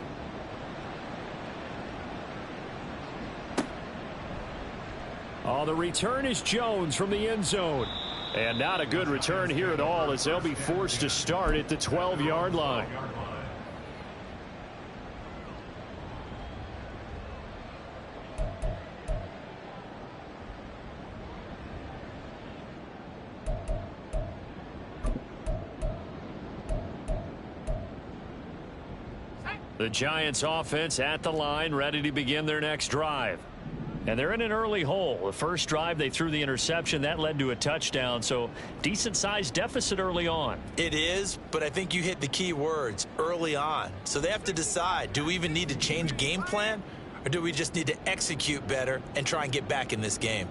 Oh, the return is Jones from the end zone. And not a good return here at all, as they'll be forced to start at the 12-yard line. The Giants offense at the line, ready to begin their next drive. And they're in an early hole. The first drive, they threw the interception. That led to a touchdown, so decent-sized deficit early on. It is, but I think you hit the key words, early on. So they have to decide, do we even need to change game plan, or do we just need to execute better and try and get back in this game?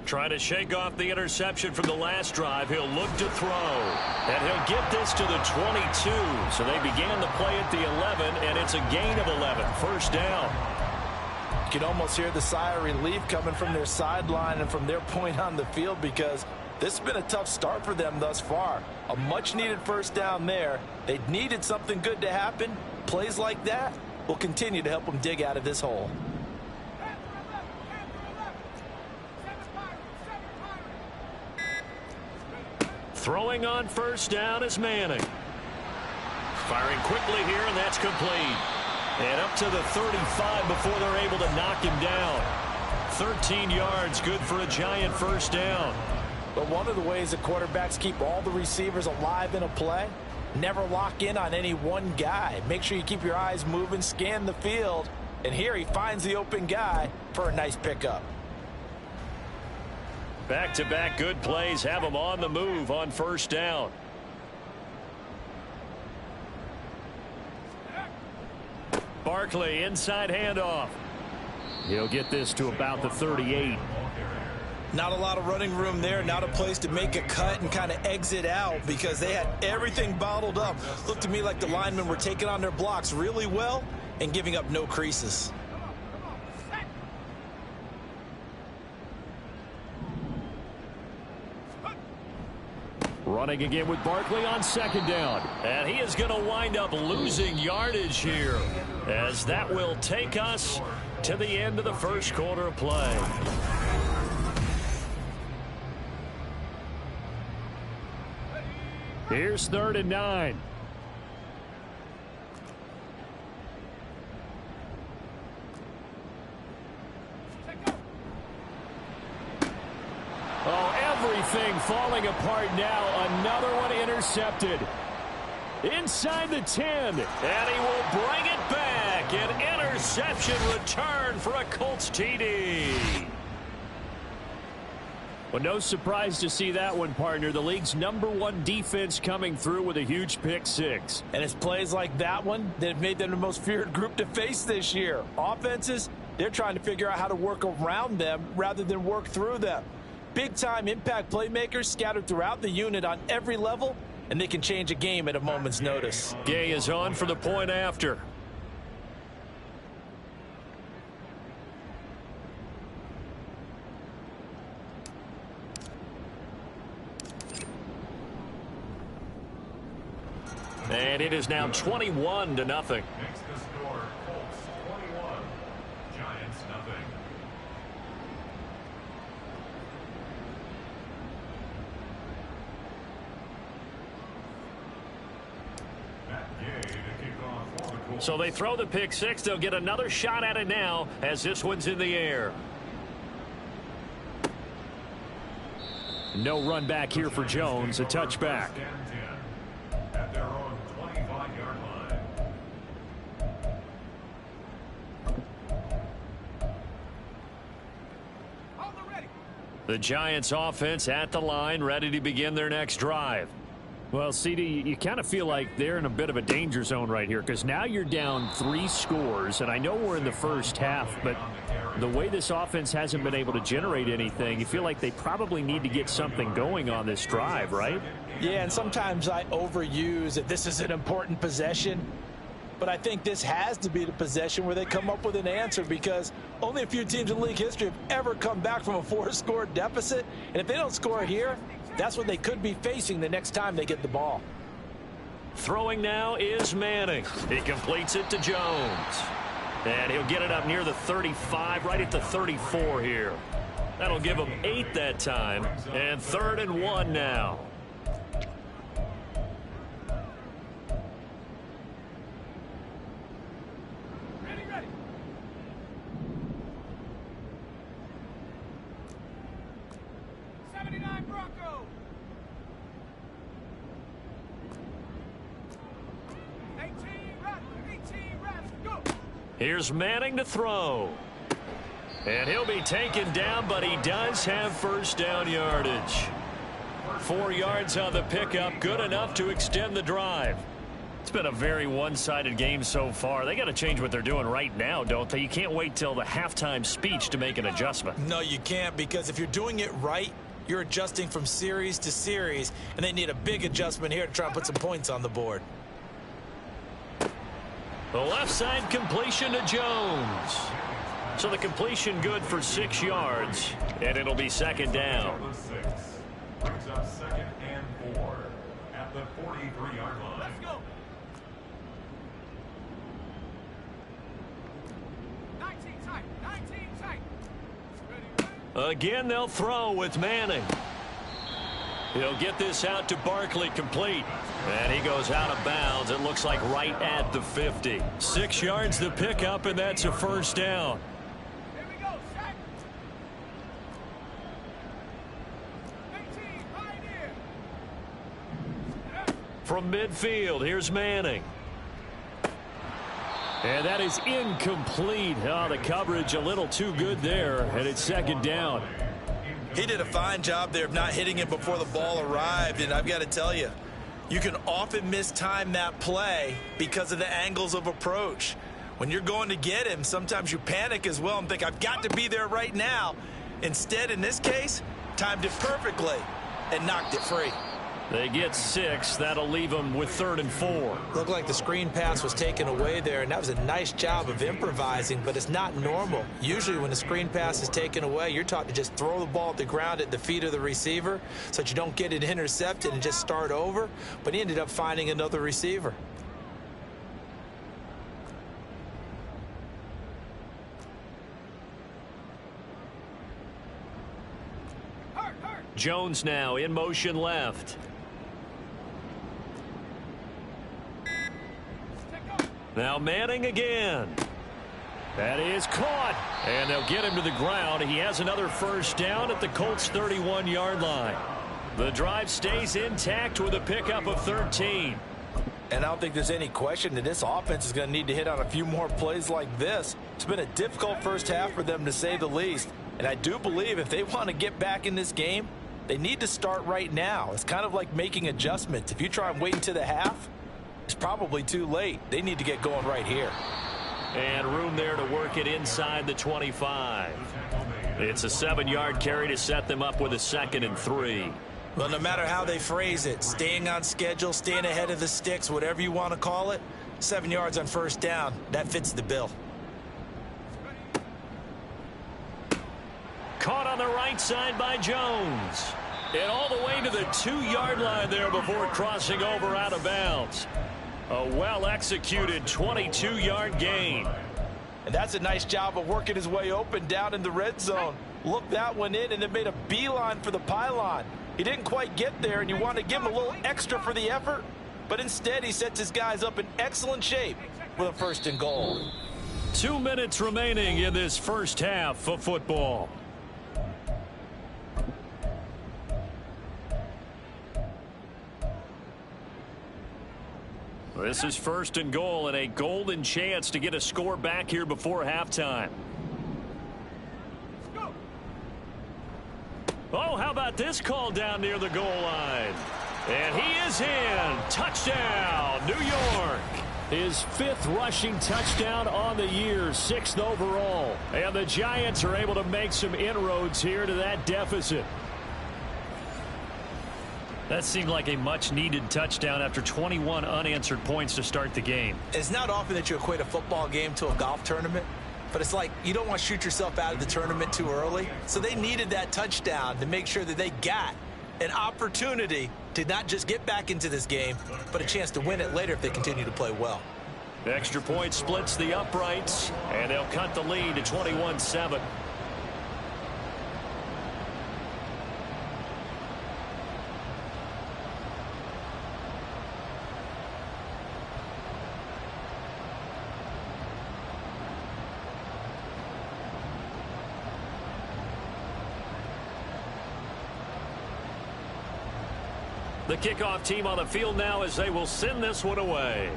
Trying to shake off the interception from the last drive. He'll look to throw. And he'll get this to the 22. So they began the play at the 11, and it's a gain of 11. First down. You can almost hear the sigh of relief coming from their sideline and from their point on the field, because this has been a tough start for them thus far. A much-needed first down there. They needed something good to happen. Plays like that will continue to help them dig out of this hole. Throwing on first down is Manning. Firing quickly here, and that's complete. And up to the 35 before they're able to knock him down. 13 yards, good for a Giant first down. But one of the ways that quarterbacks keep all the receivers alive in a play, never lock in on any one guy. Make sure you keep your eyes moving, scan the field. And here he finds the open guy for a nice pickup. Back-to-back good plays have him on the move on first down. Barkley, inside handoff. He'll get this to about the 38. Not a lot of running room there. Not a place to make a cut and kind of exit out because they had everything bottled up. Looked to me like the linemen were taking on their blocks really well and giving up no creases. Running again with Barkley on second down. And he is going to wind up losing yardage here, as that will take us to the end of the first quarter of play. Here's 3rd and 9. Everything falling apart now. Another one intercepted. Inside the 10. And he will bring it back. An interception return for a Colts TD. Well, no surprise to see that one, partner. The league's #1 defense coming through with a huge pick six. And it's plays like that one that have made them the most feared group to face this year. Offenses, they're trying to figure out how to work around them rather than work through them. Big-time impact playmakers scattered throughout the unit on every level, and they can change a game at a moment's notice. Gay is on for the point after. And it is now 21-0. Makes the score Colts 21, Giants nothing. So they throw the pick six. They'll get another shot at it now as this one's in the air. No run back here for Jones. A touchback. At their own 25-yard line. The Giants offense at the line, ready to begin their next drive. Well, CD, you kind of feel like they're in a bit of a danger zone right here because now you're down 3 scores, and I know we're in the first half, but the way this offense hasn't been able to generate anything, you feel like they probably need to get something going on this drive, right? Yeah, and sometimes I overuse that this is an important possession, but I think this has to be the possession where they come up with an answer because only a few teams in league history have ever come back from a 4-score deficit, and if they don't score here, that's what they could be facing the next time they get the ball. Throwing now is Manning. He completes it to Jones. And he'll get it up near the 35, right at the 34 here. That'll give him 8 that time. And 3rd and 1 now. Ready. 79 Broncos. 18 reps, go. Here's Manning to throw. And he'll be taken down, but he does have first down yardage. 4 yards on the pickup, good enough to extend the drive. It's been a very one-sided game so far. They got to change what they're doing right now, don't they? You can't wait till the halftime speech to make an adjustment. No, you can't, because if you're doing it right, you're adjusting from series to series, and they need a big adjustment here to try and put some points on the board. The left side completion to Jones. So the completion good for 6 yards, and it'll be second down. Brings up 2nd and 4 at the 43-yard line. Let's go. 19 tight. Again, they'll throw with Manning. He'll get this out to Barkley, complete. And he goes out of bounds. It looks like right at the 50. 6 yards to pick up, and that's a first down. Here we go, sack. 18. From midfield, here's Manning. And that is incomplete. Oh, the coverage a little too good there, and it's second down. He did a fine job there of not hitting it before the ball arrived, and I've got to tell you, you can often mistime that play because of the angles of approach. When you're going to get him, sometimes you panic as well and think, I've got to be there right now. Instead, in this case, timed it perfectly and knocked it free. They get 6. That'll leave them with 3rd and 4. Looked like the screen pass was taken away there, and that was a nice job of improvising, but it's not normal. Usually when the screen pass is taken away, you're taught to just throw the ball at the ground at the feet of the receiver so that you don't get it intercepted and just start over, but he ended up finding another receiver. Jones now in motion left. Now Manning again. That is caught. And they'll get him to the ground. He has another first down at the Colts' 31-yard line. The drive stays intact with a pickup of 13. And I don't think there's any question that this offense is going to need to hit on a few more plays like this. It's been a difficult first half for them, to say the least. And I do believe if they want to get back in this game, they need to start right now. It's kind of like making adjustments. If you try and wait until the half, it's probably too late. They need to get going right here. And room there to work it inside the 25. It's a 7-yard carry to set them up with a 2nd and 3. Well, no matter how they phrase it, staying on schedule, staying ahead of the sticks, whatever you want to call it, 7 yards on first down, that fits the bill. Caught on the right side by Jones. And all the way to the 2-yard line there before crossing over out of bounds. A well-executed 22-yard gain. And that's a nice job of working his way open down in the red zone. Looked that one in and then made a beeline for the pylon. He didn't quite get there, and you want to give him a little extra for the effort. But instead, he sets his guys up in excellent shape with a 1st and goal. 2 minutes remaining in this first half of football. This is 1st and goal and a golden chance to get a score back here before halftime. Oh, how about this call down near the goal line? And he is in. Touchdown, New York. His 5th rushing touchdown on the year, 6th overall. And the Giants are able to make some inroads here to that deficit. That seemed like a much-needed touchdown after 21 unanswered points to start the game. It's not often that you equate a football game to a golf tournament, but it's like you don't want to shoot yourself out of the tournament too early. So they needed that touchdown to make sure that they got an opportunity to not just get back into this game, but a chance to win it later if they continue to play well. The extra point splits the uprights, and they'll cut the lead to 21-7. The kickoff team on the field now as they will send this one away.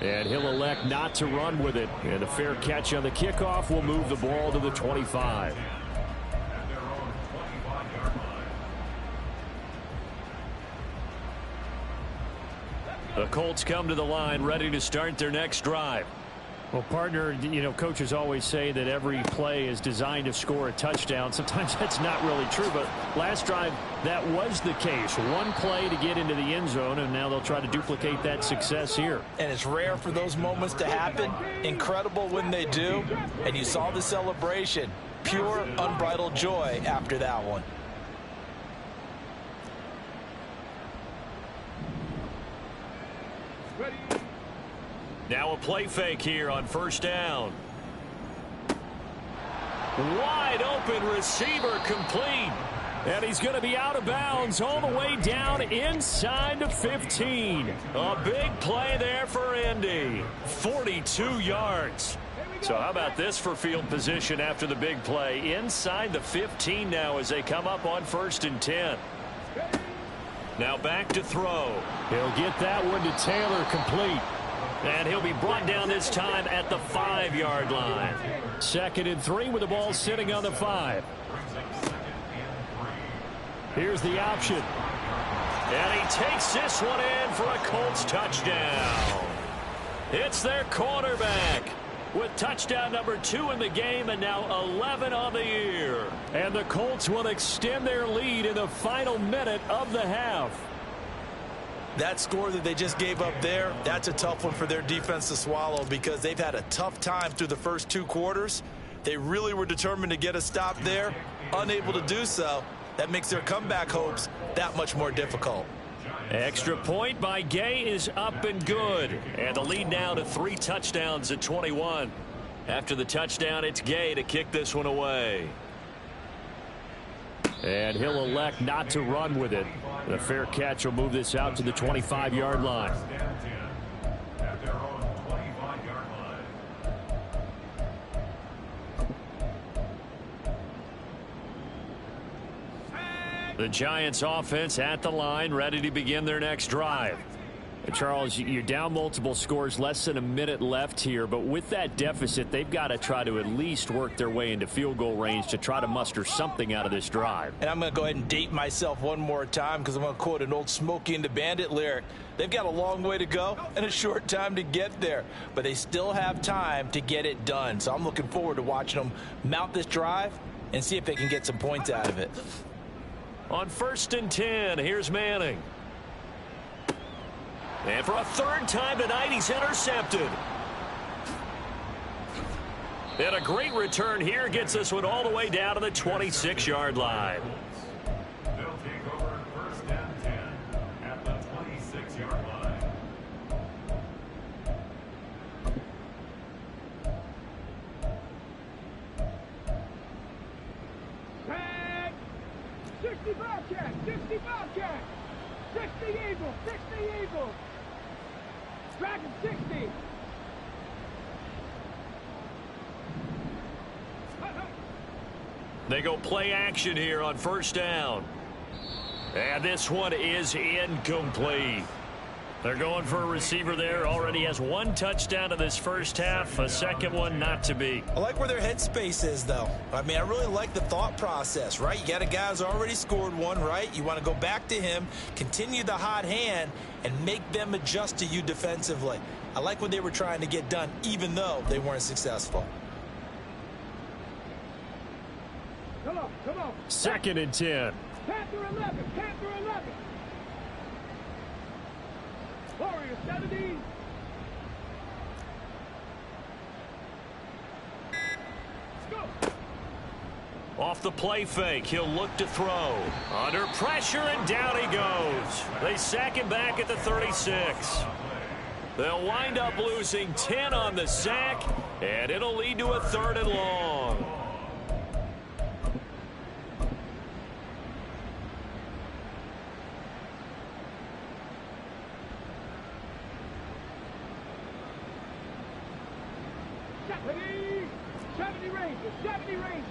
And he'll elect not to run with it. And a fair catch on the kickoff will move the ball to the 25. The Colts come to the line ready to start their next drive. Well, partner, you know, coaches always say that every play is designed to score a touchdown. Sometimes that's not really true, but last drive, that was the case. One play to get into the end zone, and now they'll try to duplicate that success here. And it's rare for those moments to happen. Incredible when they do. And you saw the celebration. Pure, unbridled joy after that one. Now a play fake here on first down. Wide open receiver complete. And he's going to be out of bounds all the way down inside the 15. A big play there for Indy. 42 yards. So how about this for field position after the big play? Inside the 15 now as they come up on 1st and 10. Now back to throw. He'll get that one to Taylor, complete. And he'll be brought down this time at the 5-yard line. 2nd and 3 with the ball sitting on the 5. Here's the option. And he takes this one in for a Colts touchdown. It's their quarterback with touchdown number 2 in the game and now 11 on the year. And the Colts will extend their lead in the final minute of the half. That score that they just gave up there, that's a tough one for their defense to swallow because they've had a tough time through the first 2 quarters. They really were determined to get a stop there, unable to do so. That makes their comeback hopes that much more difficult. Extra point by Gay is up and good. And the lead now to 3 touchdowns at 21. After the touchdown, it's Gay to kick this one away. And he'll elect not to run with it. The fair catch will move this out to the 25-yard line. At their own 25-yard line. The Giants offense at the line, ready to begin their next drive. Charles, you're down multiple scores, less than a minute left here, but with that deficit, they've got to try to at least work their way into field goal range to try to muster something out of this drive. And I'm going to go ahead and date myself one more time because I'm going to quote an old Smokey and the Bandit lyric. They've got a long way to go and a short time to get there, but they still have time to get it done. So I'm looking forward to watching them mount this drive and see if they can get some points out of it. On 1st and 10, here's Manning. And for a 3rd time tonight, he's intercepted. And a great return here gets this one all the way down to the 26-yard line. They'll take over 1st and 10 at the 26-yard line. Tag! 60 Bobcat! 60 Bobcat! 60 Eagles! 60 Eagles! Dragon 60! They go play action here on 1st down. And this one is incomplete. They're going for a receiver there. Already has 1 touchdown in this first half. A second one not to be. I like where their headspace is, though. I mean, I really like the thought process, right? You got a guy who's already scored one, right? You want to go back to him, continue the hot hand, and make them adjust to you defensively. I like what they were trying to get done, even though they weren't successful. Come on, come on! 2nd and 10. Panther 11! Panther 11! Warrior 70! Go! Off the play fake, he'll look to throw. Under pressure, and down he goes. They sack him back at the 36. They'll wind up losing 10 on the sack, and it'll lead to a 3rd and long. Rangers! 70 Rangers!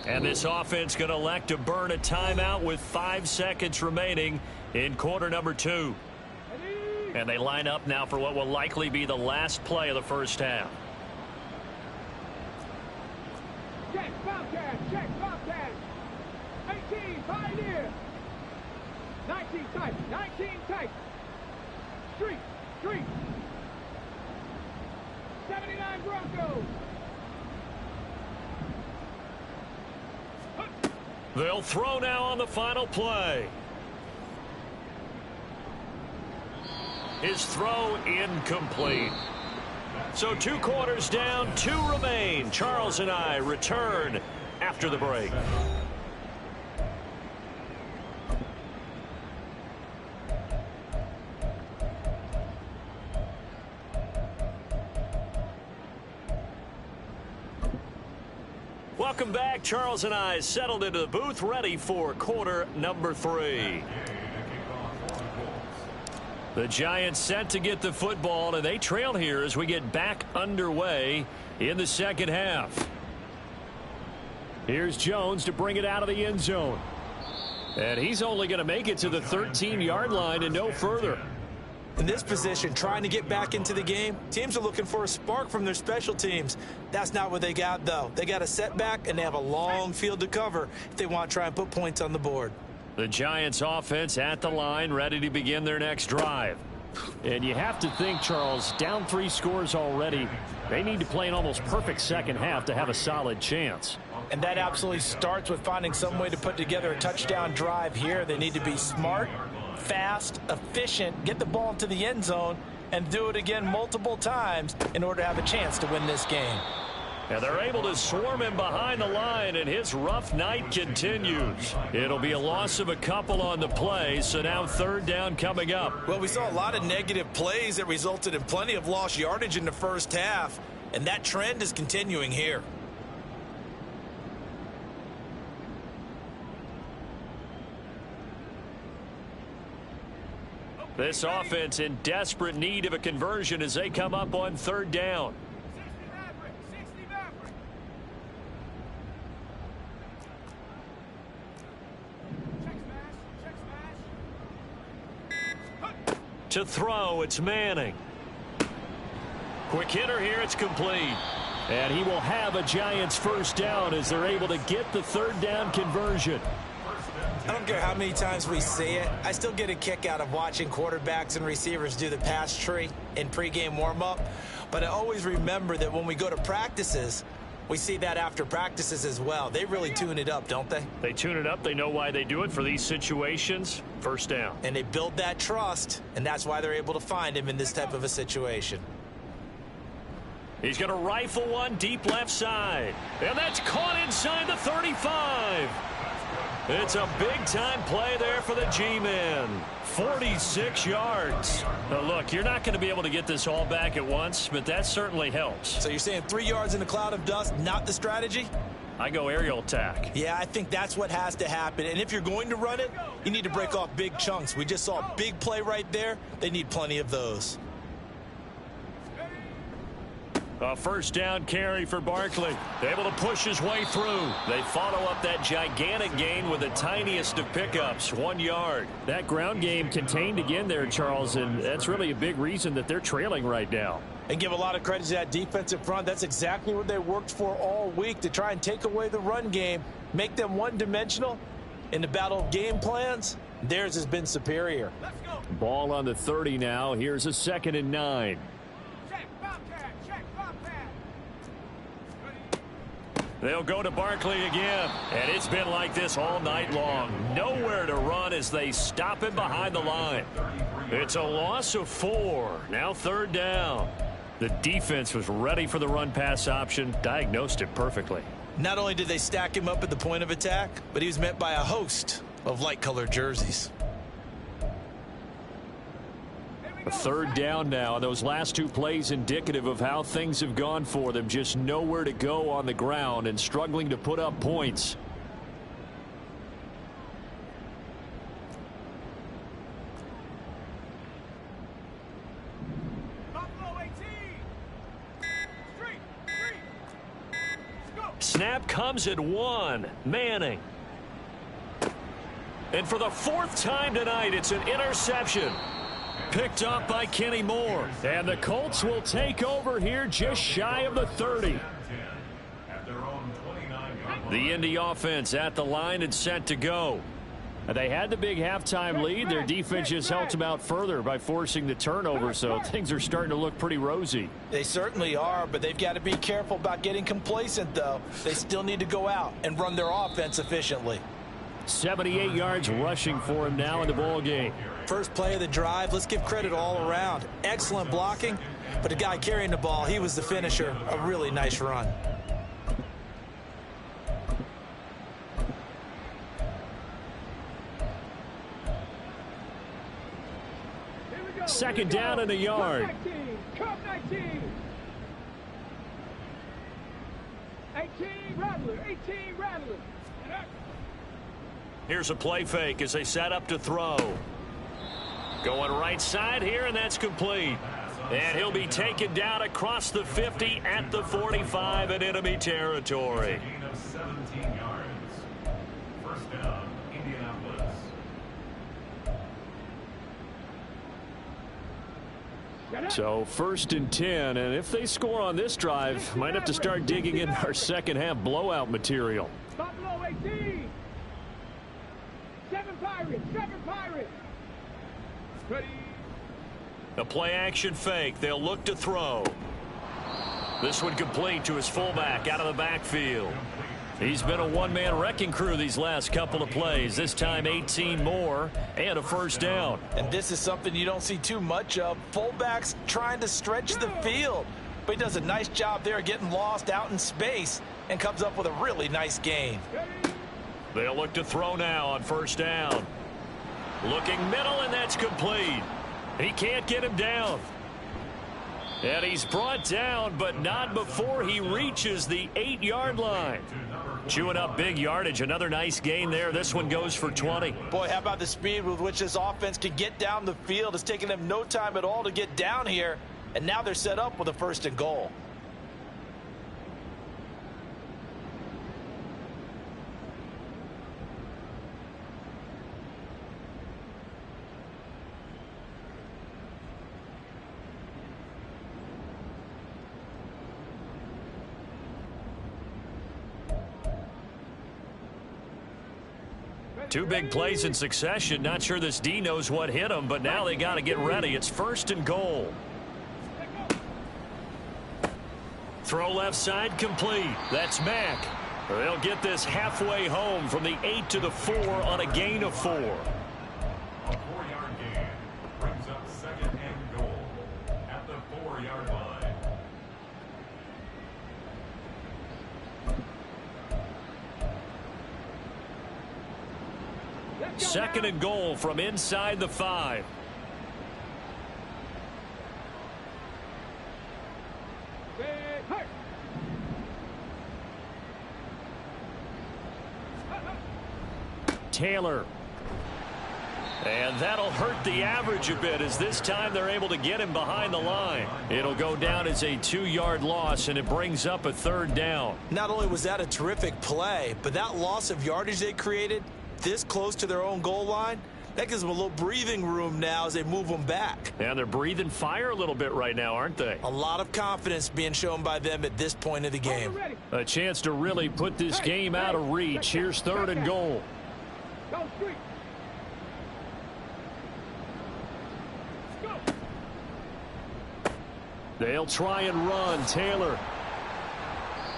And this offense going to elect to burn a timeout with 5 seconds remaining in quarter number 2. And they line up now for what will likely be the last play of the first half. Check, Bobcat! Check, Bobcat! 18, Pioneer! 19 tight, 19 tight! Street, street! 79 Broncos! They'll throw now on the final play. His throw incomplete. So 2 quarters down, 2 remain. Charles and I return after the break. Welcome back. Charles and I settled into the booth, ready for quarter number 3. The Giants set to get the football, and they trail here as we get back underway in the second half. Here's Jones to bring it out of the end zone. And he's only going to make it to the 13-yard line and no further. In this position, trying to get back into the game, teams are looking for a spark from their special teams. That's not what they got, though. They got a setback, and they have a long field to cover if they want to try and put points on the board. The Giants offense at the line, ready to begin their next drive. And you have to think, Charles, down 3 scores already. They need to play an almost perfect second half to have a solid chance. And that absolutely starts with finding some way to put together a touchdown drive here. They need to be smart, fast, efficient, get the ball into the end zone, and do it again multiple times in order to have a chance to win this game. And they're able to swarm him behind the line, and his rough night continues. It'll be a loss of a couple on the play, so now third down coming up. Well, we saw a lot of negative plays that resulted in plenty of lost yardage in the first half, and that trend is continuing here. This offense in desperate need of a conversion as they come up on third down. 60 Maverick. Check smash. To throw, it's Manning. Quick hitter here, it's complete. And he will have a Giants first down as they're able to get the third down conversion. I don't care how many times we see it. I still get a kick out of watching quarterbacks and receivers do the pass tree in pregame warm-up. But I always remember that when we go to practices, we see that after practices as well. They really tune it up, don't they? They tune it up. They know why they do it for these situations. First down. And they build that trust, and that's why they're able to find him in this type of a situation. He's going to rifle one deep left side. And that's caught inside the 35. It's a big-time play there for the G-men. 46 yards. Now, look, you're not going to be able to get this all back at once, but that certainly helps. So you're saying 3 yards in a cloud of dust, not the strategy? I go aerial attack. Yeah, I think that's what has to happen. And if you're going to run it, you need to break off big chunks. We just saw a big play right there. They need plenty of those. A first down carry for Barkley. Able to push his way through. They follow up that gigantic gain with the tiniest of pickups, 1 yard. That ground game contained again there, Charles, and that's really a big reason that they're trailing right now. And give a lot of credit to that defensive front. That's exactly what they worked for all week, to try and take away the run game, make them one-dimensional. In the battle of game plans, theirs has been superior. Let's go. Ball on the 30 now. Here's a 2nd and 9. Check Bobcat. Check Bobcat. They'll go to Barkley again. And it's been like this all night long. Nowhere to run as they stop him behind the line. It's a loss of 4. Now third down. The defense was ready for the run-pass option, diagnosed it perfectly. Not only did they stack him up at the point of attack, but he was met by a host of light-colored jerseys. A third down now. Those last 2 plays indicative of how things have gone for them. Just nowhere to go on the ground and struggling to put up points. Buffalo 18. Street. Let's go. Snap comes at 1. Manning. And for the 4th time tonight, it's an interception. Picked up by Kenny Moore. And the Colts will take over here just shy of the 30. The Indy offense at the line and set to go. They had the big halftime lead. Their defense just helped them out further by forcing the turnover, so things are starting to look pretty rosy. They certainly are, but they've got to be careful about getting complacent, though. They still need to go out and run their offense efficiently. 78 yards rushing for him now in the ball game. First play of the drive, let's give credit all around. Excellent blocking, but the guy carrying the ball, he was the finisher. A really nice run. Here we go. 2nd down and a yard. Cup 19. 18 Rattler. 18 Rattler. Here's a play fake as they set up to throw. Going right side here, and that's complete. And he'll be taken down across the 50 at the 45 in enemy territory. Gain of 17 yards. First down, Indianapolis. So 1st and 10, and if they score on this drive, might have to start digging in our second half blowout material. Buffalo 18. 7 Pirates. 7 Pirates. Ready. A play action fake. They'll look to throw. This one complete to his fullback out of the backfield. He's been a one-man wrecking crew these last couple of plays. This time 18 more and a first down. And this is something you don't see too much of. Fullbacks trying to stretch the field. But he does a nice job there getting lost out in space and comes up with a really nice gain. They'll look to throw now on first down. Looking middle, and that's complete. He can't get him down. And he's brought down, but not before he reaches the 8-yard line. Chewing up big yardage. Another nice gain there. This one goes for 20. Boy, how about the speed with which this offense can get down the field? It's taken them no time at all to get down here. And now they're set up with a 1st and goal. Two big plays in succession. Not sure this D knows what hit him, but now they got to get ready. It's 1st and goal. Throw left side complete. That's Mack. They'll get this halfway home from the 8 to the 4 on a gain of 4. A 4-yard gain brings up 2nd and goal at the 4-yard line. Second and goal from inside the 5. Taylor. And that'll hurt the average a bit, as this time they're able to get him behind the line. It'll go down as a 2-yard loss, and it brings up a 3rd down. Not only was that a terrific play, but that loss of yardage they created this close to their own goal line, that gives them a little breathing room now as they move them back. And they're breathing fire a little bit right now, aren't they? A lot of confidence being shown by them at this point of the game. A chance to really put this game out of reach. Here's 3rd and goal. Go street. Go. They'll try and run. Taylor.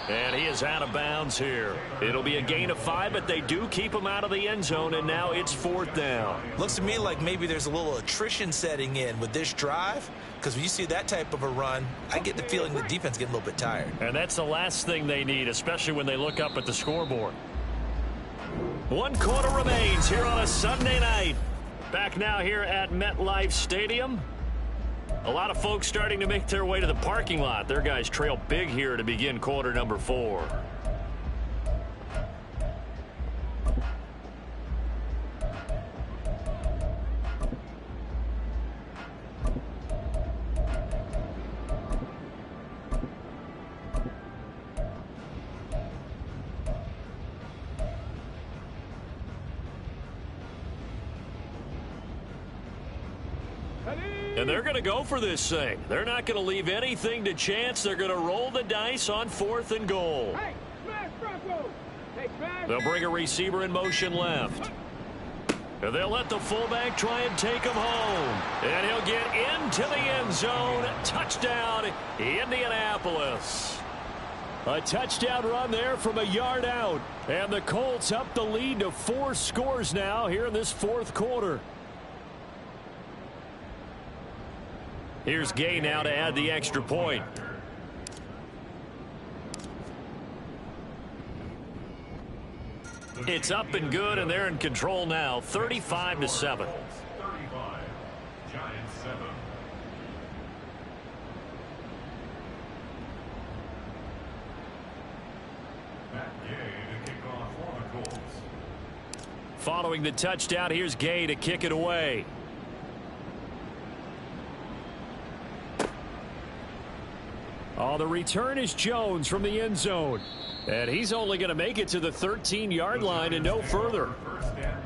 And he is out of bounds here. It'll be a gain of 5, but they do keep him out of the end zone, and now it's 4th down. Looks to me like maybe there's a little attrition setting in with this drive, because when you see that type of a run, I get the feeling the defense getting a little bit tired. And that's the last thing they need, especially when they look up at the scoreboard. 1 quarter remains here on a Sunday night. Back now here at MetLife Stadium. A lot of folks starting to make their way to the parking lot. Their guys trail big here to begin quarter number 4. And they're going to go for this thing. They're not going to leave anything to chance. They're going to roll the dice on 4th and goal. Hey, smash Bronco. Hey, smash. They'll bring a receiver in motion left. And they'll let the fullback try and take him home. And he'll get into the end zone. Touchdown, Indianapolis. A touchdown run there from a yard out. And the Colts up the lead to 4 scores now here in this 4th quarter. Here's Gay now to add the extra point. It's up and good, and they're in control now, 35-7. 35. Giants 7. Matt Gay to kick off for the Colts. Following the touchdown, here's Gay to kick it away. Oh, the return is Jones from the end zone. And he's only going to make it to the 13-yard line and no further.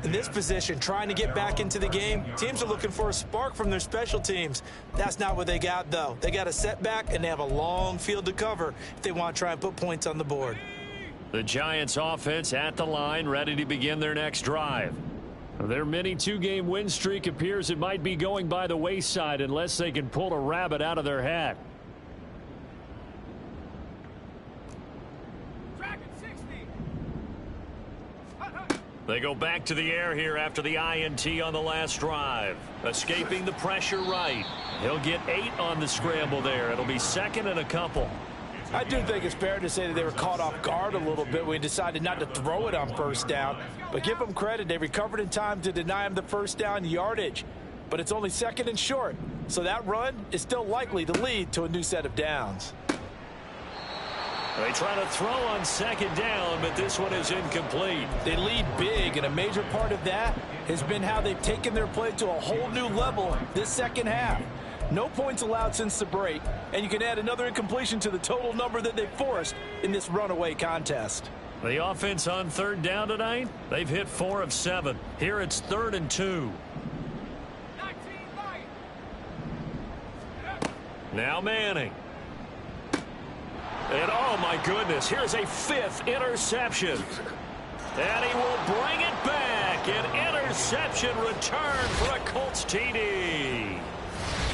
In this position, trying to get back into the game, teams are looking for a spark from their special teams. That's not what they got, though. They got a setback, and they have a long field to cover if they want to try and put points on the board. The Giants offense at the line, ready to begin their next drive. Their mini two-game win streak appears it might be going by the wayside unless they can pull a rabbit out of their hat. They go back to the air here after the INT on the last drive. Escaping the pressure right. He'll get 8 on the scramble there. It'll be second and a couple. I do think it's fair to say that they were caught off guard a little bit when he decided not to throw it on first down. But give them credit. They recovered in time to deny him the first down yardage. But it's only second and short. So that run is still likely to lead to a new set of downs. They try to throw on second down, but this one is incomplete. They lead big, and a major part of that has been how they've taken their play to a whole new level this second half. No points allowed since the break, and you can add another incompletion to the total number that they forced in this runaway contest. The offense on third down tonight, they've hit 4 of 7. Here it's 3rd and 2. Now Manning. And oh my goodness, here's a 5th interception. And he will bring it back. An interception return for a Colts TD.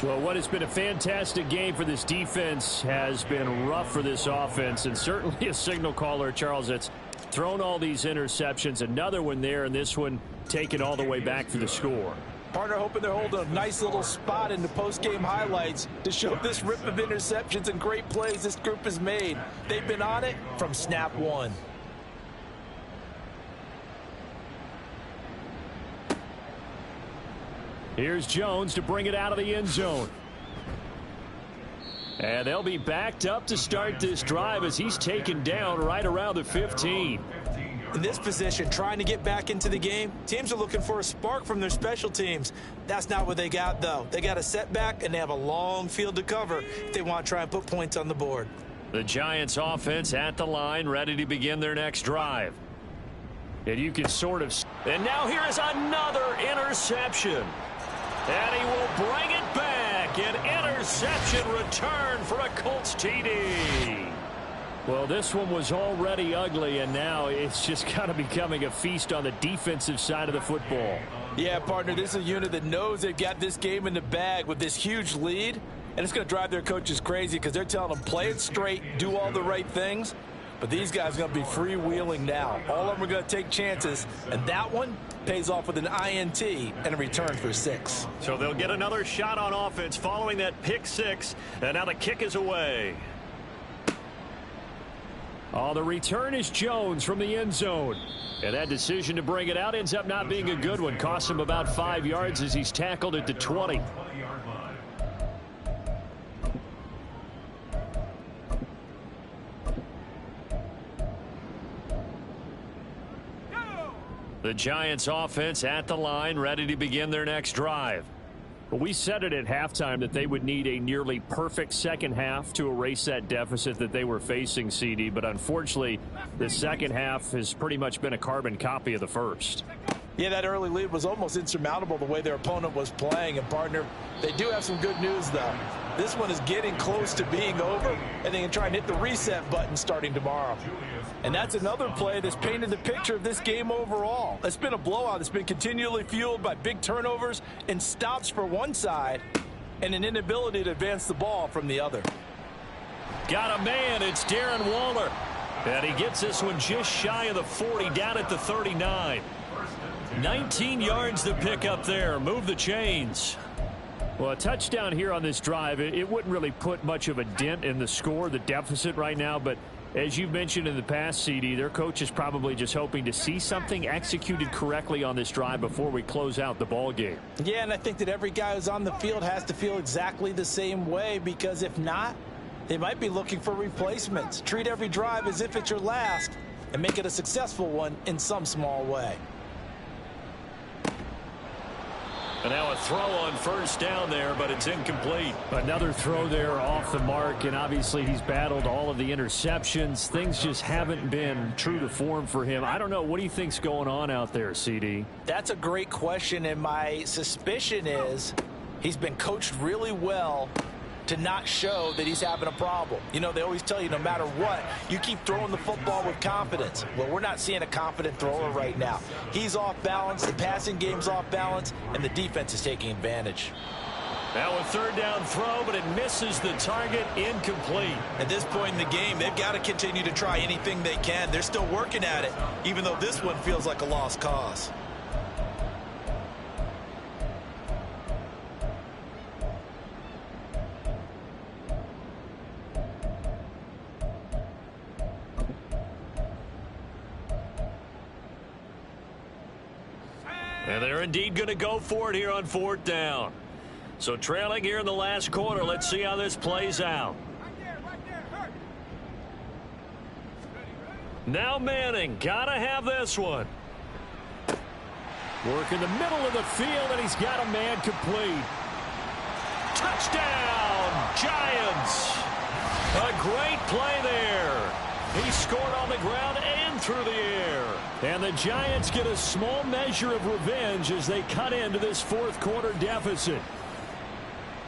Well, what has been a fantastic game for this defense has been rough for this offense, and certainly a signal caller, Charles, that's thrown all these interceptions. Another one there, and this one taken all the way back for the score. Partner hoping they're holding a nice little spot in the post-game highlights to show this rip of interceptions and great plays this group has made. They've been on it from snap one. Here's Jones to bring it out of the end zone. And they'll be backed up to start this drive as he's taken down right around the 15. In this position, trying to get back into the game, teams are looking for a spark from their special teams. That's not what they got, though. They got a setback, and they have a long field to cover if they want to try and put points on the board. The Giants offense at the line, ready to begin their next drive. And you can sort of... And now here is another interception. And he will bring it back. An interception return for a Colts TD. Well, this one was already ugly, and now it's just kind of becoming a feast on the defensive side of the football. Yeah, partner, this is a unit that knows they've got this game in the bag with this huge lead, and it's going to drive their coaches crazy because they're telling them play it straight, do all the right things. But these guys are going to be freewheeling now. All of them are going to take chances, and that one pays off with an INT and a return for 6. So they'll get another shot on offense following that pick 6, and now the kick is away. Oh, the return is Jones from the end zone. And that decision to bring it out ends up not being a good one. Costs him about 5 yards as he's tackled at the 20. The Giants offense at the line, ready to begin their next drive. Well, we said it at halftime that they would need a nearly perfect second half to erase that deficit that they were facing, CD. But unfortunately, the second half has pretty much been a carbon copy of the first. Yeah, that early lead was almost insurmountable the way their opponent was playing. And, partner, they do have some good news, though. This one is getting close to being over, and they can try and hit the reset button starting tomorrow. And that's another play that's painted the picture of this game overall. It's been a blowout. It's been continually fueled by big turnovers and stops for one side and an inability to advance the ball from the other. Got a man. It's Darren Waller. And he gets this one just shy of the 40, down at the 39. 19 yards to pick up there. Move the chains. Well, a touchdown here on this drive, it wouldn't really put much of a dent in the score, the deficit right now, but as you've mentioned in the past, CD, their coach is probably just hoping to see something executed correctly on this drive before we close out the ball game. Yeah, and I think that every guy who's on the field has to feel exactly the same way, because if not, they might be looking for replacements. Treat every drive as if it's your last and make it a successful one in some small way. And now a throw on first down there, but it's incomplete. Another throw there off the mark, and obviously he's battled all of the interceptions. Things just haven't been true to form for him. I don't know. What do you think's going on out there, CD? That's a great question, and my suspicion is he's been coached really well to not show that he's having a problem. You know, they always tell you no matter what, you keep throwing the football with confidence. Well, we're not seeing a confident thrower right now. He's off balance, the passing game's off balance, and the defense is taking advantage. Now a third down throw, but it misses the target, incomplete. At this point in the game, they've got to continue to try anything they can. They're still working at it, even though this one feels like a lost cause. And they're indeed going to go for it here on fourth down. So trailing here in the last quarter. Let's see how this plays out. Now Manning, gotta have this one. Work in the middle of the field, and he's got a man complete. Touchdown, Giants. A great play there. He scored on the ground and through the air. And the Giants get a small measure of revenge as they cut into this fourth quarter deficit.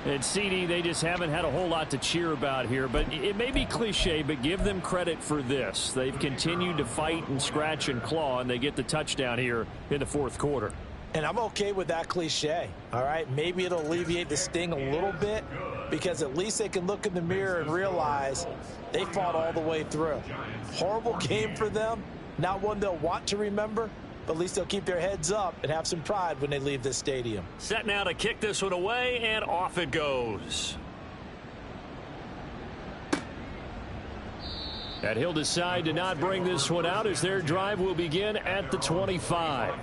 And CD, they just haven't had a whole lot to cheer about here, but it may be cliche, but give them credit for this. They've continued to fight and scratch and claw, and they get the touchdown here in the fourth quarter. And I'm okay with that cliche, all right? Maybe it'll alleviate the sting a little bit because at least they can look in the mirror and realize they fought all the way through. Horrible game for them, not one they'll want to remember, but at least they'll keep their heads up and have some pride when they leave this stadium. Set now to kick this one away, and off it goes. And he'll decide to not bring this one out as their drive will begin at the 25.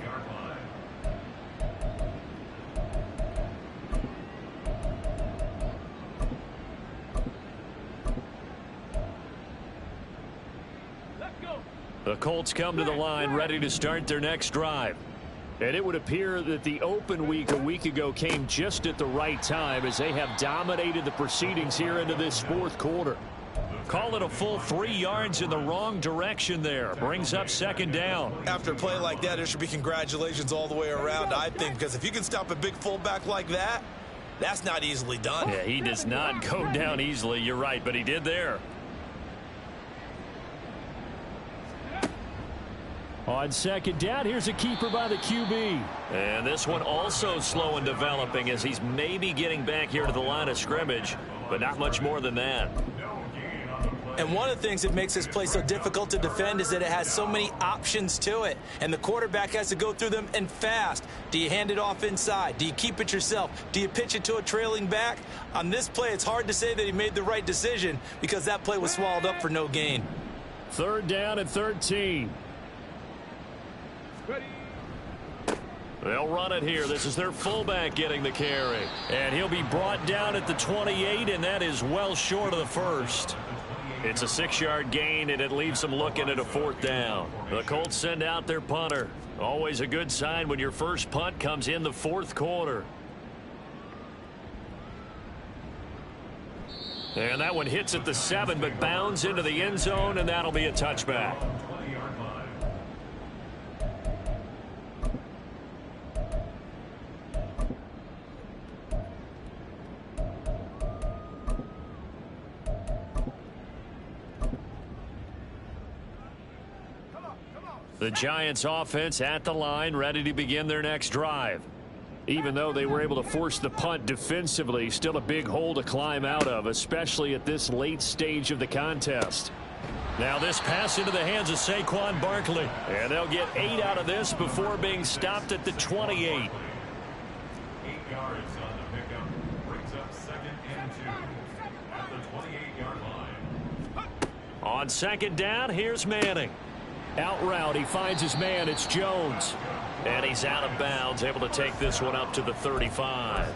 The Colts come to the line ready to start their next drive. And it would appear that the open week a week ago came just at the right time as they have dominated the proceedings here into this fourth quarter. Call it a full 3 yards in the wrong direction there. Brings up second down. After a play like that, there should be congratulations all the way around, I think, because if you can stop a big fullback like that, that's not easily done. Yeah, he does not go down easily. You're right, but he did there. On second down, here's a keeper by the QB. And this one also slow in developing as he's maybe getting back here to the line of scrimmage, but not much more than that. And one of the things that makes this play so difficult to defend is that it has so many options to it, and the quarterback has to go through them and fast. Do you hand it off inside? Do you keep it yourself? Do you pitch it to a trailing back? On this play, it's hard to say that he made the right decision because that play was swallowed up for no gain. Third down and 13. They'll run it here. This is their fullback getting the carry. And he'll be brought down at the 28, and that is well short of the first. It's a 6-yard gain, and it leaves them looking at a fourth down. The Colts send out their punter. Always a good sign when your first punt comes in the fourth quarter. And that one hits at the 7, but bounds into the end zone, and that'll be a touchback. The Giants offense at the line, ready to begin their next drive. Even though they were able to force the punt defensively, still a big hole to climb out of, especially at this late stage of the contest. Now this pass into the hands of Saquon Barkley. And they'll get 8 out of this before being stopped at the 28. 8 yards on the pickup. Brings up 2nd and 2 at the 28-yard line. On second down, here's Manning. Out route, he finds his man. It's Jones. And he's out of bounds, able to take this one up to the 35.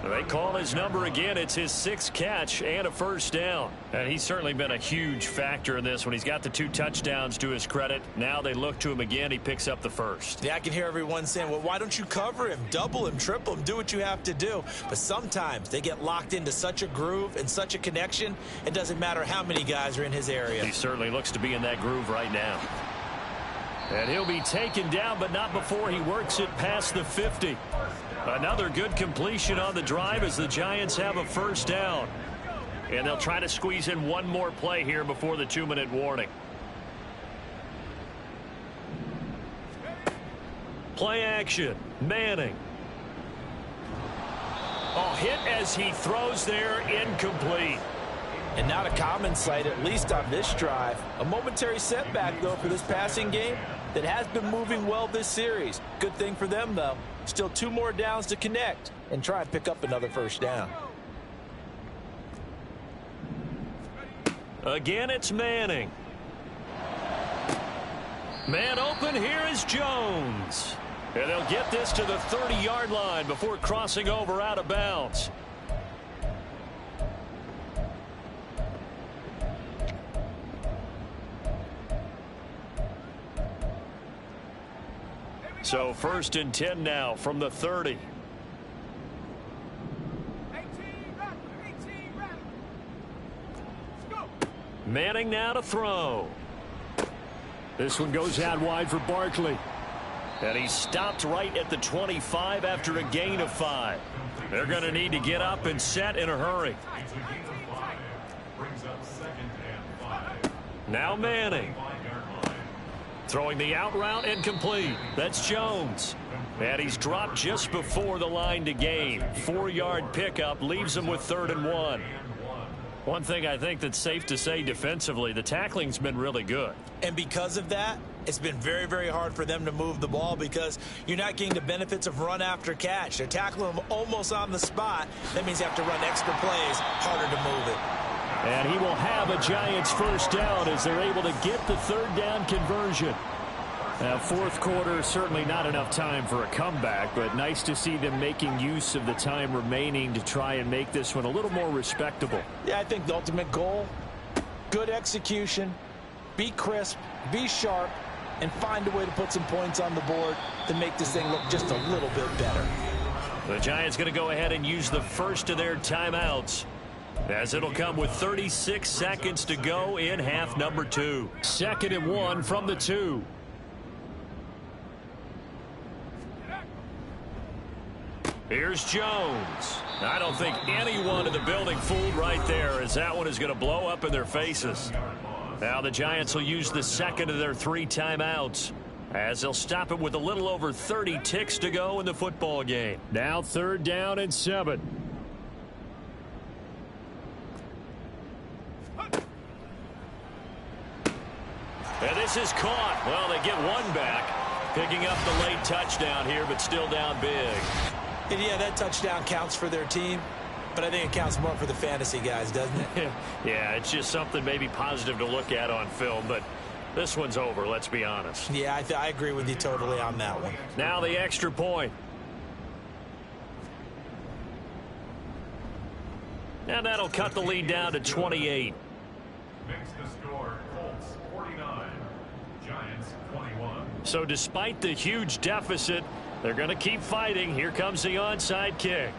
They call his number again. It's his 6th catch and a first down. And he's certainly been a huge factor in this when he's got the 2 touchdowns to his credit. Now they look to him again. He picks up the first. Yeah, I can hear everyone saying, well, why don't you cover him? Double him, triple him, do what you have to do. But sometimes they get locked into such a groove and such a connection, it doesn't matter how many guys are in his area. He certainly looks to be in that groove right now. And he'll be taken down, but not before he works it past the 50. Another good completion on the drive as the Giants have a first down. And they'll try to squeeze in one more play here before the 2-minute warning. Play action. Manning. Oh, hit as he throws there, incomplete. And not a common sight, at least on this drive. A momentary setback, though, for this passing game that has been moving well this series. Good thing for them, though. Still 2 more downs to connect and try and pick up another first down. Again, it's Manning. Man open, here is Jones. And they'll get this to the 30-yard line before crossing over out of bounds. So 1st and 10 now from the 30. Manning now to throw. This one goes out wide for Barkley. And he's stopped right at the 25 after a gain of 5. They're going to need to get up and set in a hurry. Now Manning. Throwing the out route and complete. That's Jones. And he's dropped just before the line to gain. 4-yard pickup leaves him with 3rd and 1. One thing I think that's safe to say defensively, the tackling's been really good. And because of that, it's been very, very hard for them to move the ball because you're not getting the benefits of run after catch. They're tackling them almost on the spot. That means you have to run extra plays, harder to move it. And he will have a Giants first down as they're able to get the 3rd down conversion. Now, 4th quarter, certainly not enough time for a comeback, but nice to see them making use of the time remaining to try and make this one a little more respectable. Yeah, I think the ultimate goal, good execution, be crisp, be sharp, and find a way to put some points on the board to make this thing look just a little bit better. The Giants going to go ahead and use the first of their timeouts, as it'll come with 36 seconds to go in half number 2. 2nd and 1 from the 2. Here's Jones. I don't think anyone in the building fooled right there, as that one is going to blow up in their faces. Now the Giants will use the 2nd of their 3 timeouts, as they'll stop it with a little over 30 ticks to go in the football game. Now 3rd down and 7. And this is caught. Well, they get one back, picking up the late touchdown here, but still down big. And yeah, that touchdown counts for their team, but I think it counts more for the fantasy guys, doesn't it? Yeah, it's just something maybe positive to look at on film, but this one's over, let's be honest. Yeah, I agree with you totally on that one. Now the extra point. And that'll cut the lead down to 28. Makes the score Colts 49, Giants 21. So despite the huge deficit, they're going to keep fighting. Here comes the onside kick.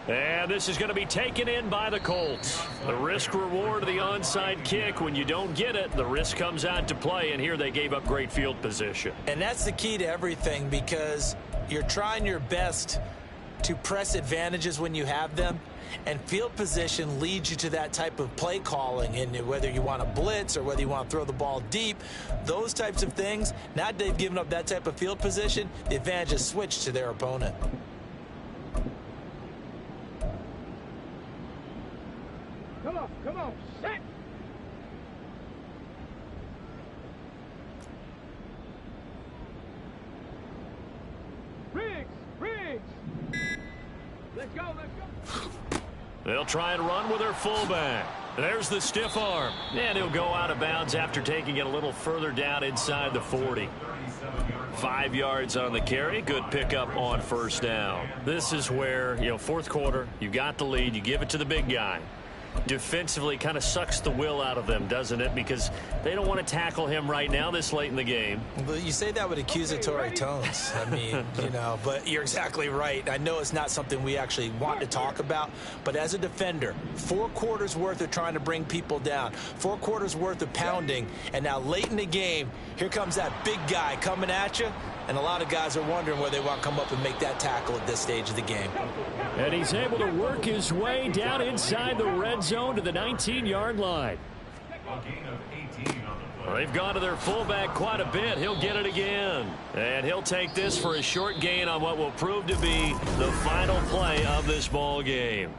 And this is going to be taken in by the Colts. The risk reward of the onside kick. When you don't get it, the risk comes out to play, and here they gave up great field position. And that's the key to everything, because you're trying your best to press advantages when you have them, and field position leads you to that type of play calling. And whether you want to blitz or whether you want to throw the ball deep, those types of things, now that they've given up that type of field position, the advantage is switched to their opponent. Come on, set. Riggs. Let's go. They'll try and run with their fullback. There's the stiff arm. And he'll go out of bounds after taking it a little further down inside the 40. 5 yards on the carry. Good pickup on first down. This is where, fourth quarter, you got the lead. You give it to the big guy. Defensively kind of sucks the will out of them, doesn't it? Because they don't want to tackle him right now this late in the game. But you say that with accusatory tones. I mean, but you're exactly right. I know it's not something we actually want to talk about, but as a defender, 4 quarters worth of trying to bring people down, 4 quarters worth of pounding, and now late in the game, here comes that big guy coming at you, and a lot of guys are wondering where they want to come up and make that tackle at this stage of the game. And he's able to work his way down inside the red zone to the 19-yard line. Well, they've gone to their fullback quite a bit. He'll get it again. And he'll take this for a short gain on what will prove to be the final play of this ball game.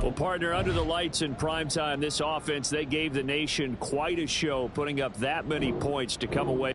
Well, partner, under the lights in primetime, this offense, they gave the nation quite a show, putting up that many points to come away.